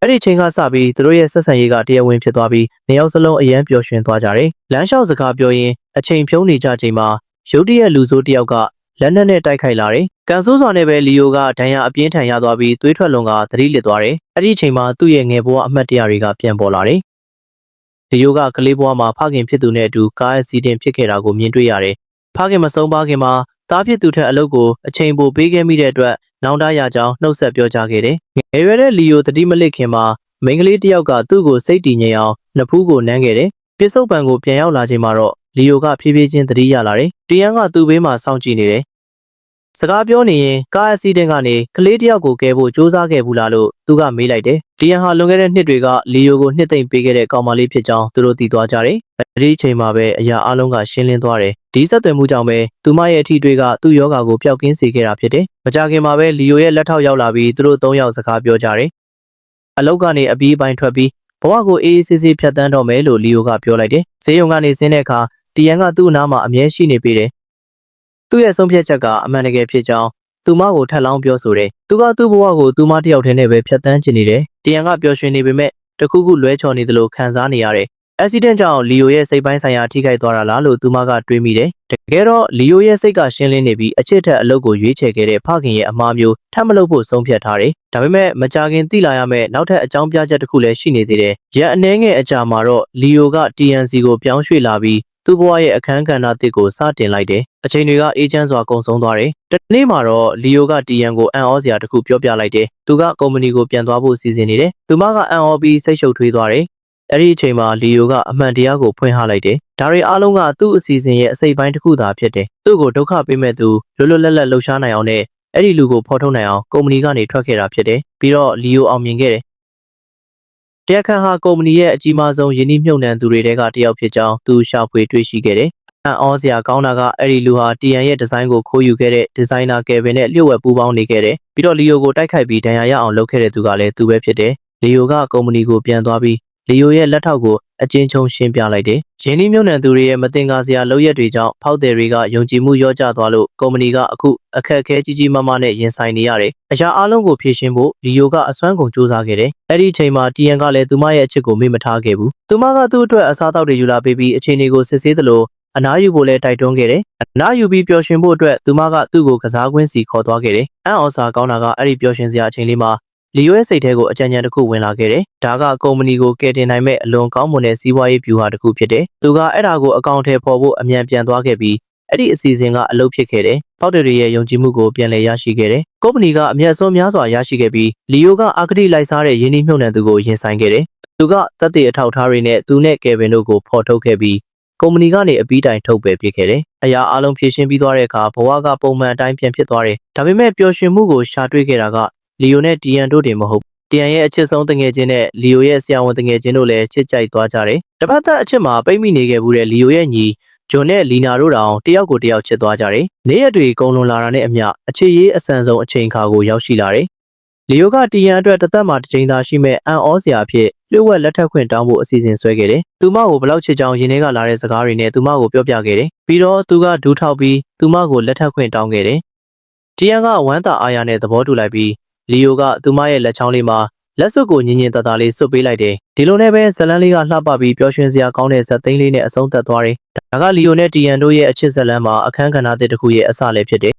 အဲ့ဒီချိန်ကစပြီးသူတို့ရဲ့ဆက်ဆံရေးကတရားဝင်ဖြစ်သွားပြီးနှစ်ယောက်စလုံးအယမ်းပျော်ရွှင်သွားကြတယ်လမ်းလျှောက်စကားပြောရင်းအချိန်ဖြုံးနေကြချိန်မှာရုတ်တရက်လူဆိုးတစ်ယောက်ကလက်နက်နဲ့တိုက်ခိုက်လာတယ်။ကန်ဆိုးစွာနဲ့ပဲလီယိုကဒဏ်ရာအပြင်းထန်ရသွားပြီးသွေးထွက်လွန်ကသတိလစ်သွားတယ်။အဲ့ဒီချိန်မှာသူ့ရဲ့ငယ်ဘဝအမှတ်တရတွေကပြန်ပေါ်လာတယ်။လီယိုကကလေးဘဝမှာဖခင်ဖြစ်သူနဲ့အတူကားအက်ဆီဒင့်ဖြစ်ခဲ့တာကိုမြင်တွေ့ရတယ်။ဖခင်မဆုံးပါခင်မှာသားဖြစ်သူထက်အလုပ်ကိုအချိန်ပိုပေးခဲ့မိတဲ့အတွက်နောင်တရကြောင်းနှုတ်ဆက်ပြောကြားခဲ့တယ်။ငယ်ရွယ်တဲ့လီယိုသတိမလစ်ခင်မှာမိန်းကလေးတစ်ယောက်ကသူ့ကိုစိတ်တည်ငြိမ်အောင်နှစ်ဖူးကိုနမ်းခဲ့တယ်။ပြစ္ဆုတ်ပံကိုပြန်ရောက်လာချိန်မှာတော့လီယိုကဖြည်းဖြည်းချင်းသတိရလာတယ်။တီယန်ကသူ့ဘေးမှာစောင့်ကြည့်နေတယ်စကားပြောနေရင်ကားအက်ဆီဒင့်ကနေကလေးတယောက်ကိုကယ်ဖို့စူးစမ်းခဲ့ဘူးလားလို့သူကမေးလိုက်တယ်။တီယန်ဟာလွန်ခဲ့တဲ့နှစ်တွေကလီယိုကိုနှစ်သိမ့်ပေးခဲ့တဲ့ကောင်မလေးဖြစ်ကြောင်းသူတို့သိသွားကြတယ်။အဲဒီအချိန်မှာပဲအရာအလုံးကရှင်းလင်းသွားတယ်။ဒီဆက်သွယ်မှုကြောင့်ပဲသူမရဲ့အထီးတွေကသူ့ယောဂါကိုပျောက်ကင်းစေခဲ့တာဖြစ်တယ်။မကြာခင်မှာပဲလီယိုရဲ့လက်ထောက်ရောက်လာပြီးသူတို့၃ယောက်စကားပြောကြတယ်။အလောက်ကနေအပြီးပိုင်းထွက်ပြီးဘဝကိုအေးအေးဆေးဆေးဖြတ်သန်းတော့မယ်လို့လီယိုကပြောလိုက်တယ်။ဈေးရုံကနေဆင်းတဲ့အခါတီယန်ကသူ့အနားမှာအမြဲရှိနေပေးတယ်။သူ့ရဲ့ဆုံးဖြတ်ချက်ကအမှန်တကယ်ဖြစ်ကြောင်းသူမကိုထပ်လောင်းပြောဆိုတယ်။သူကသူ့ဘဝကိုသူမတယောက်တည်းနဲ့ပဲဖြတ်သန်းကျင်နေတယ်။တီယန်ကပျော်ရွှင်နေပေမဲ့တခုခုလွဲချော်နေသလိုခံစားနေရတယ်။အက်ဆီဒင့်ကြောင့်လီယိုရဲ့စိတ်ပိုင်းဆိုင်ရာထိခိုက်သွားတာလားလို့သူမကတွေးမိတယ်။တကယ်တော့လီယိုရဲ့စိတ်ကရှင်းလင်းနေပြီးအချစ်ထက်အလုပ်ကိုရွေးချယ်ခဲ့တဲ့ဖခင်ရဲ့အမှားမျိုးထပ်မလုပ်ဖို့ဆုံးဖြတ်ထားတယ်။ဒါပေမဲ့မကြာခင်သိလာရမယ့်နောက်ထပ်အကြောင်းပြချက်တစ်ခုလည်းရှိနေသေးတယ်။ရက်အနည်းငယ်အကြာမှာတော့လီယိုက TNC ကိုပြောင်းရွှေ့လာပြီးသူ့ဘဝရဲ့အခန်းကဏ္ဍတစ်ကိုစတင်လိုက်တယ်။အချိန်တွေကအေးချမ်းစွာကုန်ဆုံးသွားတယ်။တနေ့မှာတော့လီယိုကတီယန်ကိုအံ့ဩစရာတစ်ခုပြောပြလိုက်တယ်။သူကကုမ္ပဏီကိုပြန်သွားဖို့စီစဉ်နေတယ်။သူမကအံ့ဩပြီးစိတ်ရှုပ်ထွေးသွားတယ်။အဲ့ဒီအချိန်မှာလီယိုကအမှန်တရားကိုဖွင့်ဟလိုက်တယ်။ဒါတွေအားလုံးကသူ့အစီအစဉ်ရဲ့အစိတ်ပိုင်းတစ်ခုသာဖြစ်တယ်။သူ့ကိုဒုက္ခပေးမဲ့သူလွတ်လွတ်လပ်လပ်လှုပ်ရှားနိုင်အောင်နဲ့အဲ့ဒီလူကိုဖော်ထုတ်နိုင်အောင်ကုမ္ပဏီကနေထွက်ခဲ့တာဖြစ်တယ်။ပြီးတော့လီယိုအောင်မြင်ခဲ့တယ်။တရားခံဟာကုမ္ပဏီရဲ့အကြီးမားဆုံးယင်းနှိမ့်မြုပ်နှံသူတွေထဲကတစ်ယောက်ဖြစ်ကြောင်းသူရှာဖွေတွေ့ရှိခဲ့တယ်။အံ့ဩစရာကောင်းတာကအဲ့ဒီလူဟာတီယန်ရဲ့ဒီဇိုင်းကိုခိုးယူခဲ့တဲ့ဒီဇိုင်နာကယ်ဗင်နဲ့လျှို့ဝှက်ပူးပေါင်းနေခဲ့တယ်။ပြီးတော့လီယိုကိုတိုက်ခိုက်ပြီးဒဏ်ရာရအောင်လုပ်ခဲ့တဲ့သူကလည်းသူပဲဖြစ်တယ်။လီယိုကကုမ္ပဏီကိုပြန်သွားပြီးလီယိုရဲ့လက်ထောက်ကိုအကျဉ်းချုံရှင်းပြလိုက်တယ်။ယင်းနှိမ့်မြုပ်နှံသူတွေရဲ့မတင်ကားစရာလုပ်ရက်တွေကြောင့်ဖောက်သည်တွေကယုံကြည်မှုလျော့ကျသွားလို့ကုမ္ပဏီကအခုအခက်အခဲကြီးကြီးမားမားနဲ့ရင်ဆိုင်နေရတယ်။အရာအလုံးကိုဖြေရှင်းဖို့လီယိုကအစွမ်းကုန်စူးစမ်းခဲ့တယ်။အဲ့ဒီအချိန်မှာတီယန်ကလည်းသူမရဲ့အချစ်ကိုမေ့မထားခဲ့ဘူး။သူမကသူ့အတွက်အစားအသောက်တွေယူလာပေးပြီးအခြေအနေကိုစစ်ဆေးသလိုအနားယူဖို့လည်းတိုက်တွန်းခဲ့တယ်။အနားယူပြီးပျော်ရွှင်ဖို့အတွက်သူမကသူ့ကိုကစားကွင်းစီခေါ်သွားခဲ့တယ်။အံ့ဩစရာကောင်းတာကအဲ့ဒီပျော်ရွှင်စရာအချိန်လေးမှာလီယိုရဲ့စိတ်ထဲကိုအကြံဉာဏ်တစ်ခုဝင်လာခဲ့တယ်။ဒါကကုမ္ပဏီကိုကယ်တင်နိုင်မဲ့အလွန်ကောင်းမွန်တဲ့စီးပွားရေးဗျူဟာတစ်ခုဖြစ်တယ်။သူကအဲ့ဒါကိုအကောင့်ထဲပေါ်ဖို့အမြန်ပြန်သွားခဲ့ပြီးအဲ့ဒီအစီအစဉ်ကအလုပ်ဖြစ်ခဲ့တယ်။ဖောက်တယ်တွေရဲ့ယုံကြည်မှုကိုပြန်လည်ရရှိခဲ့တယ်။ကုမ္ပဏီကအမျက်ဆုံးများစွာရရှိခဲ့ပြီးလီယိုကအာဂတိလိုက်စားတဲ့ယင်းနှိမ့်မြုပ်နှံသူကိုရင်ဆိုင်ခဲ့တယ်။သူကသက်သေအထောက်အထားတွေနဲ့သူနဲ့ကယ်ဗင်တို့ကိုဖော်ထုတ်ခဲ့ပြီးကုမ္ပဏီကနေအပြီးတိုင်ထုတ်ပယ်ပစ်ခဲ့တယ်။အရာအလုံးဖြည့်ရှင်းပြီးသွားတဲ့အခါဘဝကပုံမှန်အတိုင်းပြန်ဖြစ်သွားတယ်။ဒါပေမဲ့ပျော်ရွှင်မှုကိုရှာတွေ့ခဲ့တာကလီယိုနဲ့တီယန်တို့တင်မဟုတ်တီယန်ရဲ့အချစ်ဆုံးတငယ်ချင်းနဲ့လီယိုရဲ့ဆရာဝန်တငယ်ချင်းတို့လည်းချစ်ကြိုက်သွားကြတယ်။တစ်ဖက်သက်အချစ်မှာပိတ်မိနေခဲ့မှုတဲ့လီယိုရဲ့ညီဂျွန်နဲ့လီနာတို့တောင်တယောက်ကိုတယောက်ချစ်သွားကြတယ်။နေ့ရက်တွေကုန်လွန်လာတာနဲ့အမျှအချစ်ရေးအဆန်ဆုံးအချိန်အခါကိုရောက်ရှိလာတယ်။လီယိုကတီယန်အတွက်တစ်သက်မှာတစ်ချိန်သာရှိမဲ့အံ့ဩစရာအဖြစ်လျှို့ဝှက်လက်ထပ်ခွင့်တောင်းဖို့အစီအစဉ်ဆွဲခဲ့တယ်။သူမကိုဘလောက်ချစ်ကြောင်ရင်ထဲကလာတဲ့စကားတွေနဲ့သူမကိုပြောပြခဲ့တယ်။ပြီးတော့သူကဒူးထောက်ပြီးသူမကိုလက်ထပ်ခွင့်တောင်းခဲ့တယ်။တီယန်ကဝမ်းသာအားရနဲ့သဘောတူလိုက်ပြီးလီယိုကသူမရဲ့လက်ချောင်းလေးမှာလက်စွပ်ကိုညင်ညင်တသားလေးစွပ်ပေးလိုက်တယ်။ဒီလိုနဲ့ပဲဇလန်းလေးကလှပပြီးပျော်ရွှင်စရာကောင်းတဲ့ဇက်သိန်းလေးနဲ့အဆုံးသတ်သွားတယ်။ဒါကလီယိုနဲ့တီယန်တို့ရဲ့အချစ်ဇလန်းမှာအခန်းကဏ္ဍတစ်ခုရဲ့အစလည်းဖြစ်တယ်